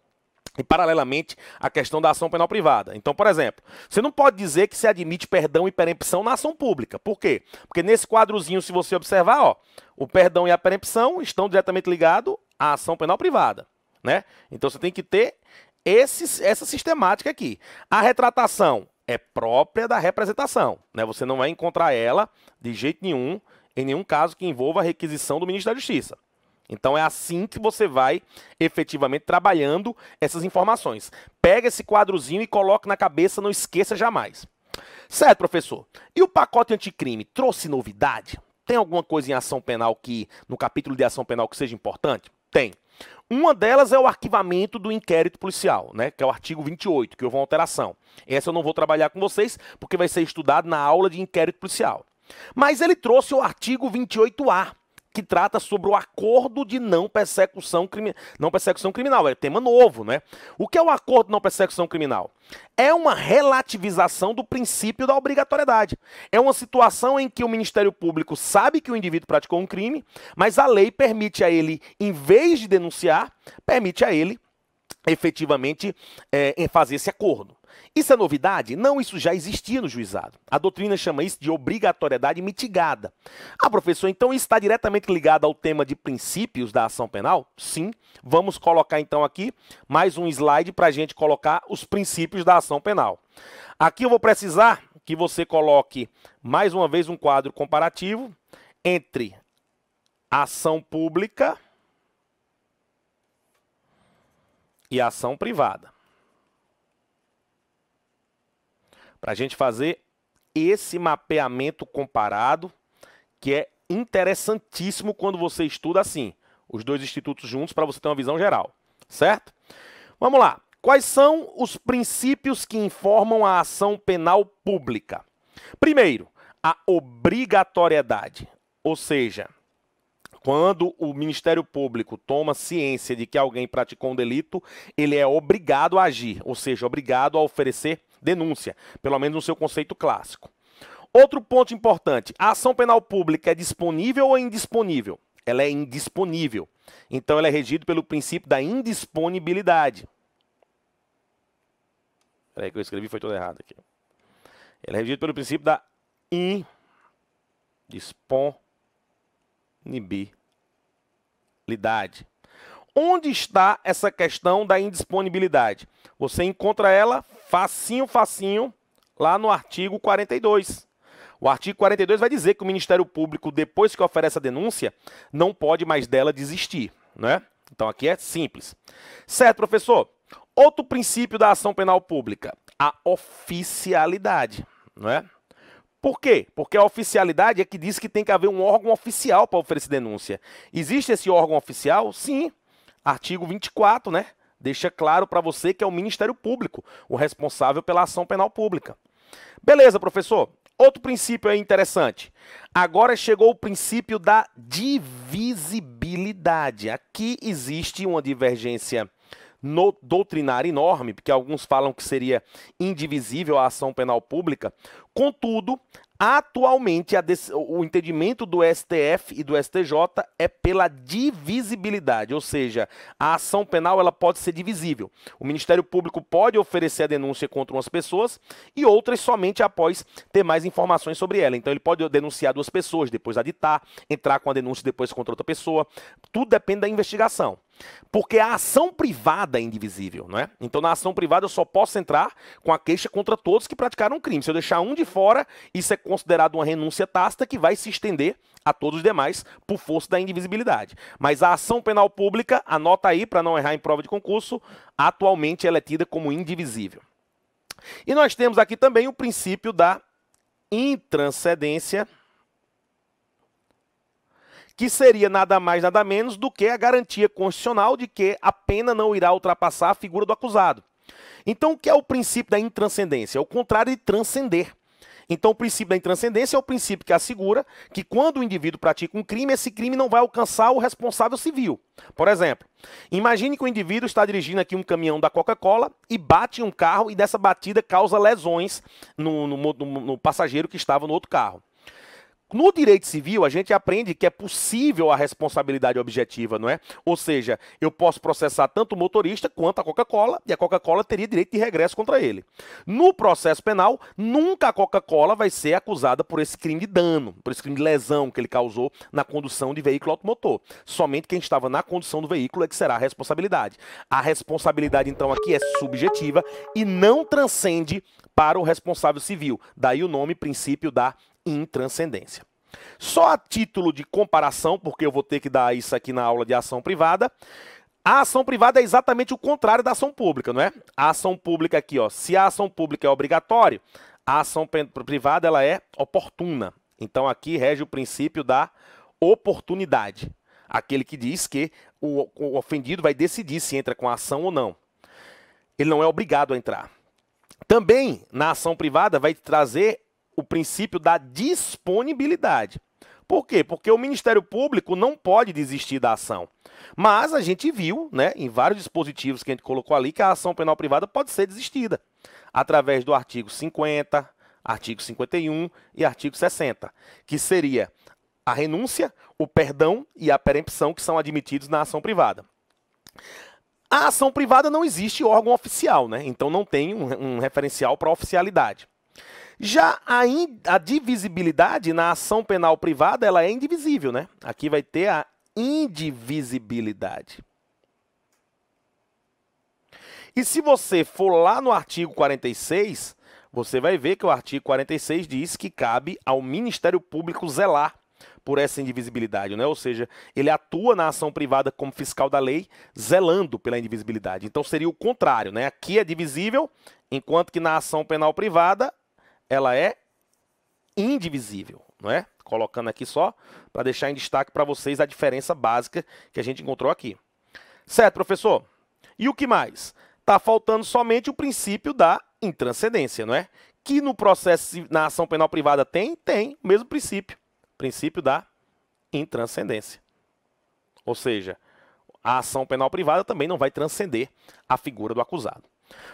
e, paralelamente, a questão da ação penal privada. Então, por exemplo, você não pode dizer que se admite perdão e perempção na ação pública. Por quê? Porque nesse quadrozinho, se você observar, ó, o perdão e a perempção estão diretamente ligados à ação penal privada, né? Então, você tem que ter essa sistemática aqui. A retratação é própria da representação, né? Você não vai encontrar ela de jeito nenhum, em nenhum caso que envolva a requisição do ministro da Justiça. Então é assim que você vai efetivamente trabalhando essas informações. Pega esse quadrozinho e coloca na cabeça, não esqueça jamais. Certo, professor? E o pacote anticrime trouxe novidade? Tem alguma coisa em ação penal que, no capítulo de ação penal, que seja importante? Tem. Uma delas é o arquivamento do inquérito policial, né, que é o artigo 28, que houve uma alteração. Essa eu não vou trabalhar com vocês, porque vai ser estudado na aula de inquérito policial. Mas ele trouxe o artigo 28A, que trata sobre o acordo de não persecução criminal. É tema novo, né? O que é o acordo de não persecução criminal? É uma relativização do princípio da obrigatoriedade. É uma situação em que o Ministério Público sabe que o indivíduo praticou um crime, mas a lei permite a ele, em vez de denunciar, permite a ele efetivamente fazer esse acordo. Isso é novidade? Não, isso já existia no juizado. A doutrina chama isso de obrigatoriedade mitigada. Ah, professor, então isso está diretamente ligado ao tema de princípios da ação penal? Sim. Vamos colocar então aqui mais um slide para a gente colocar os princípios da ação penal. Aqui eu vou precisar que você coloque mais uma vez um quadro comparativo entre a ação pública e a ação privada. Para a gente fazer esse mapeamento comparado, que é interessantíssimo quando você estuda assim, os dois institutos juntos, para você ter uma visão geral, certo? Vamos lá. Quais são os princípios que informam a ação penal pública? Primeiro, a obrigatoriedade, ou seja, quando o Ministério Público toma ciência de que alguém praticou um delito, ele é obrigado a agir, ou seja, obrigado a oferecer denúncia, pelo menos no seu conceito clássico. Outro ponto importante, a ação penal pública é disponível ou indisponível? Ela é indisponível. Então, ela é regida pelo princípio da indisponibilidade. Espera aí que eu escrevi, foi tudo errado aqui. Ela é regida pelo princípio da indisponibilidade. Onde está essa questão da indisponibilidade? Você encontra ela facinho, facinho, lá no artigo 42. O artigo 42 vai dizer que o Ministério Público, depois que oferece a denúncia, não pode mais dela desistir, né? Então aqui é simples. Certo, professor? Outro princípio da ação penal pública, a oficialidade, não é? Por quê? Porque a oficialidade é que diz que tem que haver um órgão oficial para oferecer denúncia. Existe esse órgão oficial? Sim. Artigo 24, né? Deixa claro para você que é o Ministério Público, o responsável pela ação penal pública. Beleza, professor. Outro princípio aí interessante. Agora chegou o princípio da divisibilidade. Aqui existe uma divergência doutrinária enorme, porque alguns falam que seria indivisível a ação penal pública. Contudo, atualmente o entendimento do STF e do STJ é pela divisibilidade, ou seja, a ação penal ela pode ser divisível. O Ministério Público pode oferecer a denúncia contra umas pessoas e outras somente após ter mais informações sobre ela. Então ele pode denunciar duas pessoas, depois aditar, entrar com a denúncia depois contra outra pessoa. Tudo depende da investigação. Porque a ação privada é indivisível, não é? Então, na ação privada, eu só posso entrar com a queixa contra todos que praticaram um crime. Se eu deixar um de fora, isso é considerado uma renúncia tácita que vai se estender a todos os demais por força da indivisibilidade. Mas a ação penal pública, anota aí para não errar em prova de concurso, atualmente ela é tida como indivisível. E nós temos aqui também o princípio da intranscendência, que seria nada mais, nada menos do que a garantia constitucional de que a pena não irá ultrapassar a figura do acusado. Então, o que é o princípio da intranscendência? É o contrário de transcender. Então, o princípio da intranscendência é o princípio que assegura que quando o indivíduo pratica um crime, esse crime não vai alcançar o responsável civil. Por exemplo, imagine que o indivíduo está dirigindo aqui um caminhão da Coca-Cola e bate um carro e dessa batida causa lesões no passageiro que estava no outro carro. No direito civil, a gente aprende que é possível a responsabilidade objetiva, não é? Ou seja, eu posso processar tanto o motorista quanto a Coca-Cola e a Coca-Cola teria direito de regresso contra ele. No processo penal, nunca a Coca-Cola vai ser acusada por esse crime de dano, por esse crime de lesão que ele causou na condução de veículo automotor. Somente quem estava na condução do veículo é que será a responsabilidade. A responsabilidade, então, aqui é subjetiva e não transcende para o responsável civil. Daí o nome princípio da intranscendência. Só a título de comparação, porque eu vou ter que dar isso aqui na aula de ação privada, a ação privada é exatamente o contrário da ação pública, não é? A ação pública aqui, ó, se a ação pública é obrigatória, a ação privada ela é oportuna. Então aqui rege o princípio da oportunidade. Aquele que diz que o ofendido vai decidir se entra com a ação ou não. Ele não é obrigado a entrar. Também, na ação privada, vai trazer o princípio da disponibilidade. Por quê? Porque o Ministério Público não pode desistir da ação. Mas a gente viu, né, em vários dispositivos que a gente colocou ali, que a ação penal privada pode ser desistida através do artigo 50, artigo 51 e artigo 60, que seria a renúncia, o perdão e a perempção que são admitidos na ação privada. A ação privada não existe órgão oficial, né? Então não tem um referencial para oficialidade. Já a divisibilidade na ação penal privada, ela é indivisível, né? Aqui vai ter a indivisibilidade. E se você for lá no artigo 46, você vai ver que o artigo 46 diz que cabe ao Ministério Público zelar por essa indivisibilidade, né? Ou seja, ele atua na ação privada como fiscal da lei, zelando pela indivisibilidade. Então seria o contrário, né? Aqui é divisível, enquanto que na ação penal privada ela é indivisível, não é? Colocando aqui só para deixar em destaque para vocês a diferença básica que a gente encontrou aqui. Certo, professor? E o que mais? Está faltando somente o princípio da intranscendência, não é? Que no processo, na ação penal privada tem o mesmo princípio. Princípio da intranscendência. Ou seja, a ação penal privada também não vai transcender a figura do acusado.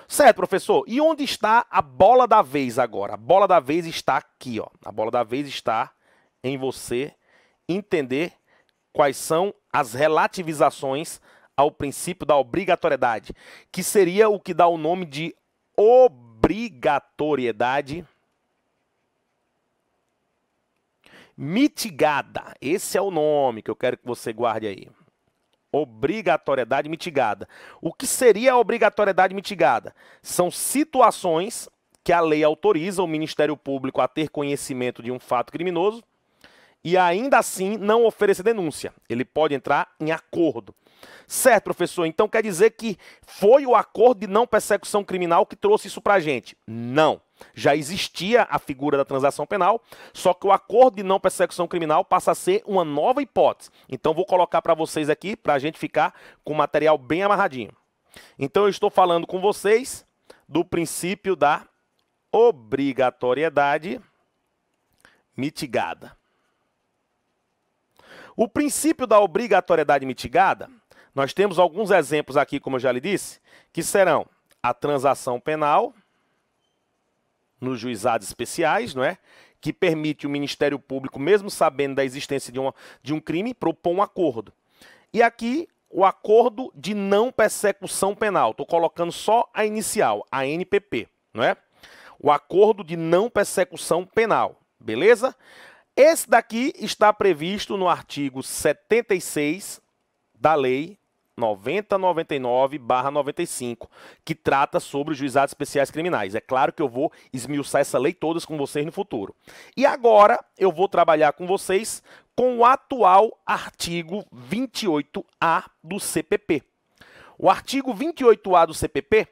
Certo, professor? E onde está a bola da vez agora? A bola da vez está aqui, ó. A bola da vez está em você entender quais são as relativizações ao princípio da obrigatoriedade, que seria o que dá o nome de obrigatoriedade mitigada. Esse é o nome que eu quero que você guarde aí. Obrigatoriedade mitigada. O que seria a obrigatoriedade mitigada? São situações que a lei autoriza o Ministério Público a ter conhecimento de um fato criminoso e ainda assim não oferecer denúncia. Ele pode entrar em acordo. Certo, professor, então quer dizer que foi o acordo de não persecução criminal que trouxe isso para a gente? Não. Já existia a figura da transação penal, só que o acordo de não persecução criminal passa a ser uma nova hipótese. Então vou colocar para vocês aqui, para a gente ficar com o material bem amarradinho. Então eu estou falando com vocês do princípio da obrigatoriedade mitigada. O princípio da obrigatoriedade mitigada, nós temos alguns exemplos aqui, como eu já lhe disse, que serão a transação penal nos juizados especiais, não é? Que permite o Ministério Público, mesmo sabendo da existência de um crime, propor um acordo. E aqui, o acordo de não persecução penal. Estou colocando só a inicial, a NPP, não é? O acordo de não persecução penal, beleza? Esse daqui está previsto no artigo 76 da Lei 9099/95, que trata sobre os juizados especiais criminais. É claro que eu vou esmiuçar essa lei todas com vocês no futuro. E agora eu vou trabalhar com vocês com o atual artigo 28A do CPP. O artigo 28A do CPP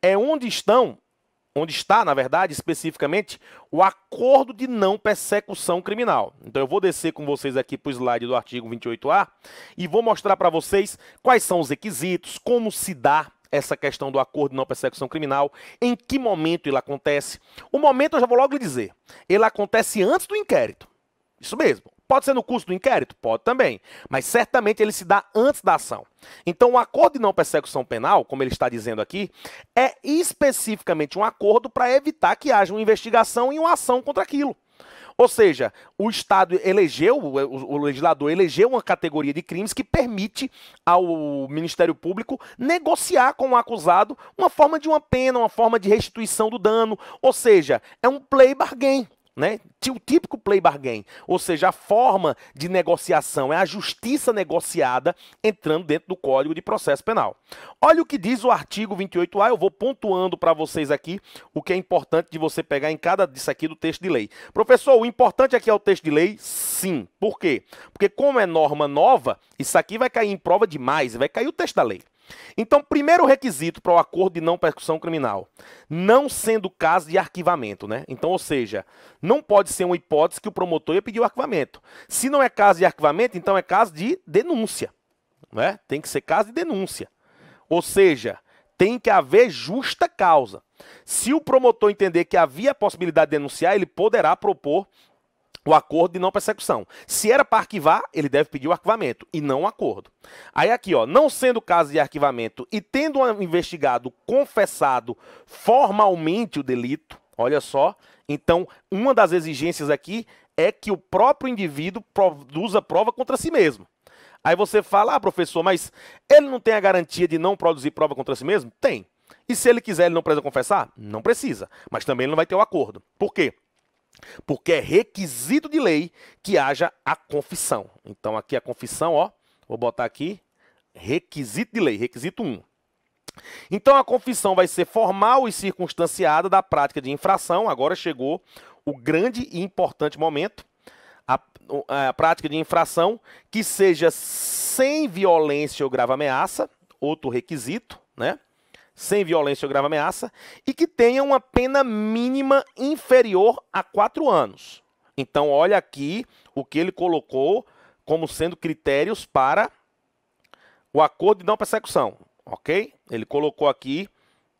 é onde está, na verdade, especificamente, o acordo de não persecução criminal. Então eu vou descer com vocês aqui para o slide do artigo 28A e vou mostrar para vocês quais são os requisitos, como se dá essa questão do acordo de não persecução criminal, em que momento ele acontece. O momento eu já vou logo lhe dizer, ele acontece antes do inquérito. Isso mesmo. Pode ser no curso do inquérito? Pode também. Mas certamente ele se dá antes da ação. Então o acordo de não persecução penal, como ele está dizendo aqui, é especificamente um acordo para evitar que haja uma investigação e uma ação contra aquilo. Ou seja, o Estado elegeu, o legislador elegeu uma categoria de crimes que permite ao Ministério Público negociar com o acusado uma forma de uma pena, uma forma de restituição do dano. Ou seja, é um play bargain. Né? O típico play bargain, ou seja, a forma de negociação é a justiça negociada entrando dentro do Código de Processo Penal. Olha o que diz o artigo 28A, eu vou pontuando para vocês aqui o que é importante de você pegar em cada disso aqui do texto de lei. Professor, o importante aqui é o texto de lei? Sim. Por quê? Porque como é norma nova, isso aqui vai cair em prova demais, vai cair o texto da lei. Então, primeiro requisito para o acordo de não persecução criminal, não sendo caso de arquivamento, né? Então, ou seja, não pode ser uma hipótese que o promotor ia pedir o arquivamento. Se não é caso de arquivamento, então é caso de denúncia, né? Tem que ser caso de denúncia. Ou seja, tem que haver justa causa. Se o promotor entender que havia a possibilidade de denunciar, ele poderá propor o acordo de não persecução. Se era para arquivar, ele deve pedir o arquivamento e não o acordo. Aí aqui, ó, não sendo caso de arquivamento e tendo o investigado confessado formalmente o delito, olha só, então uma das exigências aqui é que o próprio indivíduo produza prova contra si mesmo. Aí você fala, professor, mas ele não tem a garantia de não produzir prova contra si mesmo? Tem. E se ele quiser, ele não precisa confessar? Não precisa. Mas também ele não vai ter o acordo. Por quê? Porque é requisito de lei que haja a confissão. Então aqui a confissão, ó, vou botar aqui, requisito de lei, requisito 1. Então a confissão vai ser formal e circunstanciada da prática de infração. Agora chegou o grande e importante momento. A prática de infração que seja sem violência ou grave ameaça, outro requisito, né? Sem violência ou grave ameaça, e que tenha uma pena mínima inferior a 4 anos. Então, olha aqui o que ele colocou como sendo critérios para o acordo de não persecução, ok? Ele colocou aqui,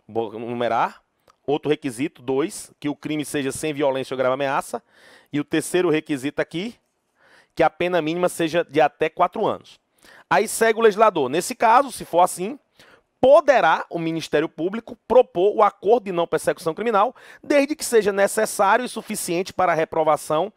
vou numerar, outro requisito, 2, que o crime seja sem violência ou grave ameaça, e o terceiro requisito aqui, que a pena mínima seja de até 4 anos. Aí segue o legislador. Nesse caso, se for assim, poderá o Ministério Público propor o acordo de não persecução criminal, desde que seja necessário e suficiente para a reprovação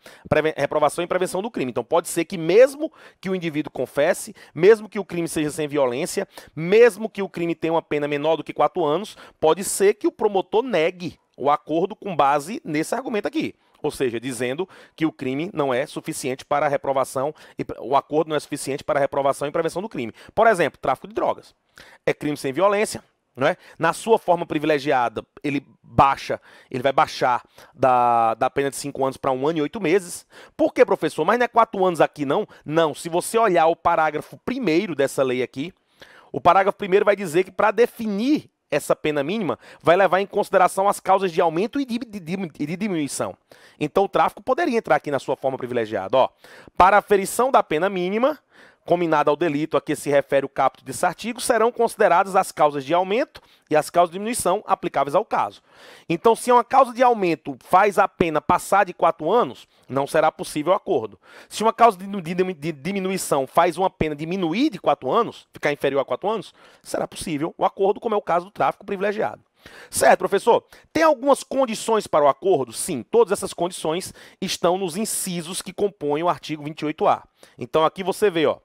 e prevenção do crime. Então pode ser que mesmo que o indivíduo confesse, mesmo que o crime seja sem violência, mesmo que o crime tenha uma pena menor do que 4 anos, pode ser que o promotor negue o acordo com base nesse argumento aqui. Ou seja, dizendo que o crime não é suficiente para a reprovação, o acordo não é suficiente para a reprovação e prevenção do crime. Por exemplo, tráfico de drogas. É crime sem violência, não é? Na sua forma privilegiada, ele vai baixar da pena de 5 anos para 1 ano e 8 meses. Por que, professor? Mas não é 4 anos aqui, não? Não, se você olhar o parágrafo 1º dessa lei aqui, O parágrafo 1º vai dizer que para definir essa pena mínima, vai levar em consideração as causas de aumento e de diminuição. Então, o tráfico poderia entrar aqui na sua forma privilegiada. Ó, para a aferição da pena mínima, combinada ao delito a que se refere o caput desse artigo, serão consideradas as causas de aumento e as causas de diminuição aplicáveis ao caso. Então, se uma causa de aumento faz a pena passar de 4 anos, não será possível o acordo. Se uma causa de diminuição faz uma pena diminuir de 4 anos, ficar inferior a 4 anos, será possível o acordo, como é o caso do tráfico privilegiado. Certo, professor? Tem algumas condições para o acordo? Sim, todas essas condições estão nos incisos que compõem o artigo 28A. Então, aqui você vê, ó,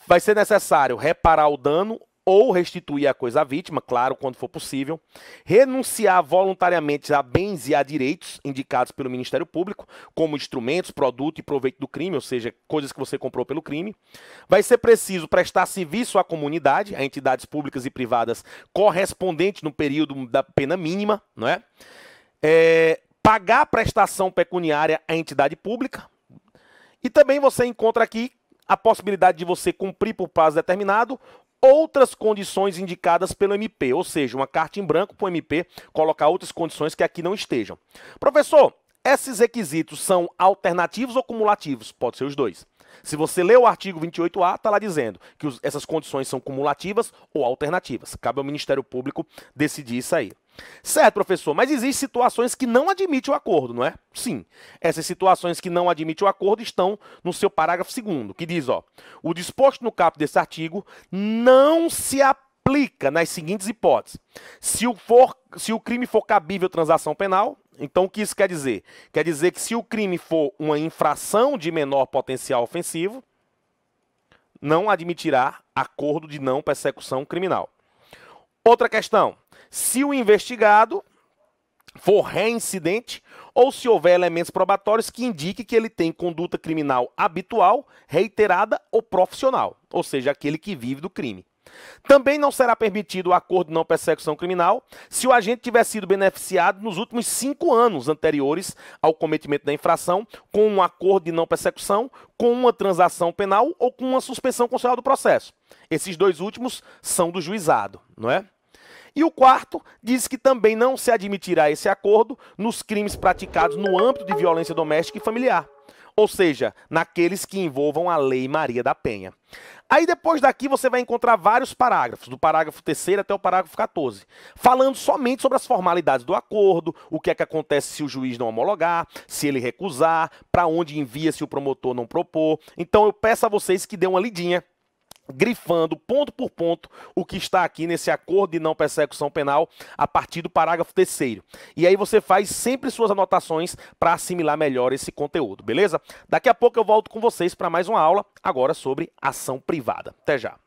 vai ser necessário reparar o dano ou restituir a coisa à vítima, claro, quando for possível, renunciar voluntariamente a bens e a direitos indicados pelo Ministério Público, como instrumentos, produto e proveito do crime, ou seja, coisas que você comprou pelo crime. Vai ser preciso prestar serviço à comunidade, a entidades públicas e privadas correspondente no período da pena mínima, não é? Pagar prestação pecuniária à entidade pública. E também você encontra aqui a possibilidade de você cumprir por prazo determinado outras condições indicadas pelo MP, ou seja, uma carta em branco para o MP colocar outras condições que aqui não estejam. Professor, esses requisitos são alternativos ou cumulativos? Pode ser os dois. Se você ler o artigo 28A, está lá dizendo que essas condições são cumulativas ou alternativas. Cabe ao Ministério Público decidir isso aí. Certo, professor, mas existem situações que não admitem o acordo, não é? Sim, essas situações que não admitem o acordo estão no seu parágrafo 2º, que diz, ó, o disposto no caput desse artigo não se aplica nas seguintes hipóteses. Se o crime for cabível transação penal, então o que isso quer dizer? Quer dizer que se o crime for uma infração de menor potencial ofensivo, não admitirá acordo de não persecução criminal. Outra questão, se o investigado for reincidente ou se houver elementos probatórios que indiquem que ele tem conduta criminal habitual, reiterada ou profissional, ou seja, aquele que vive do crime. Também não será permitido o acordo de não persecução criminal se o agente tiver sido beneficiado nos últimos 5 anos anteriores ao cometimento da infração com um acordo de não persecução, com uma transação penal ou com uma suspensão constitucional do processo. Esses dois últimos são do juizado, não é? E o quarto diz que também não se admitirá esse acordo nos crimes praticados no âmbito de violência doméstica e familiar, ou seja, naqueles que envolvam a Lei Maria da Penha. Aí depois daqui você vai encontrar vários parágrafos, do parágrafo 3º até o parágrafo 14, falando somente sobre as formalidades do acordo, o que é que acontece se o juiz não homologar, se ele recusar, para onde envia se o promotor não propor. Então eu peço a vocês que dêem uma lidinha, grifando ponto por ponto o que está aqui nesse acordo de não persecução penal a partir do parágrafo 3º. E aí você faz sempre suas anotações para assimilar melhor esse conteúdo, beleza? Daqui a pouco eu volto com vocês para mais uma aula, agora sobre ação privada. Até já!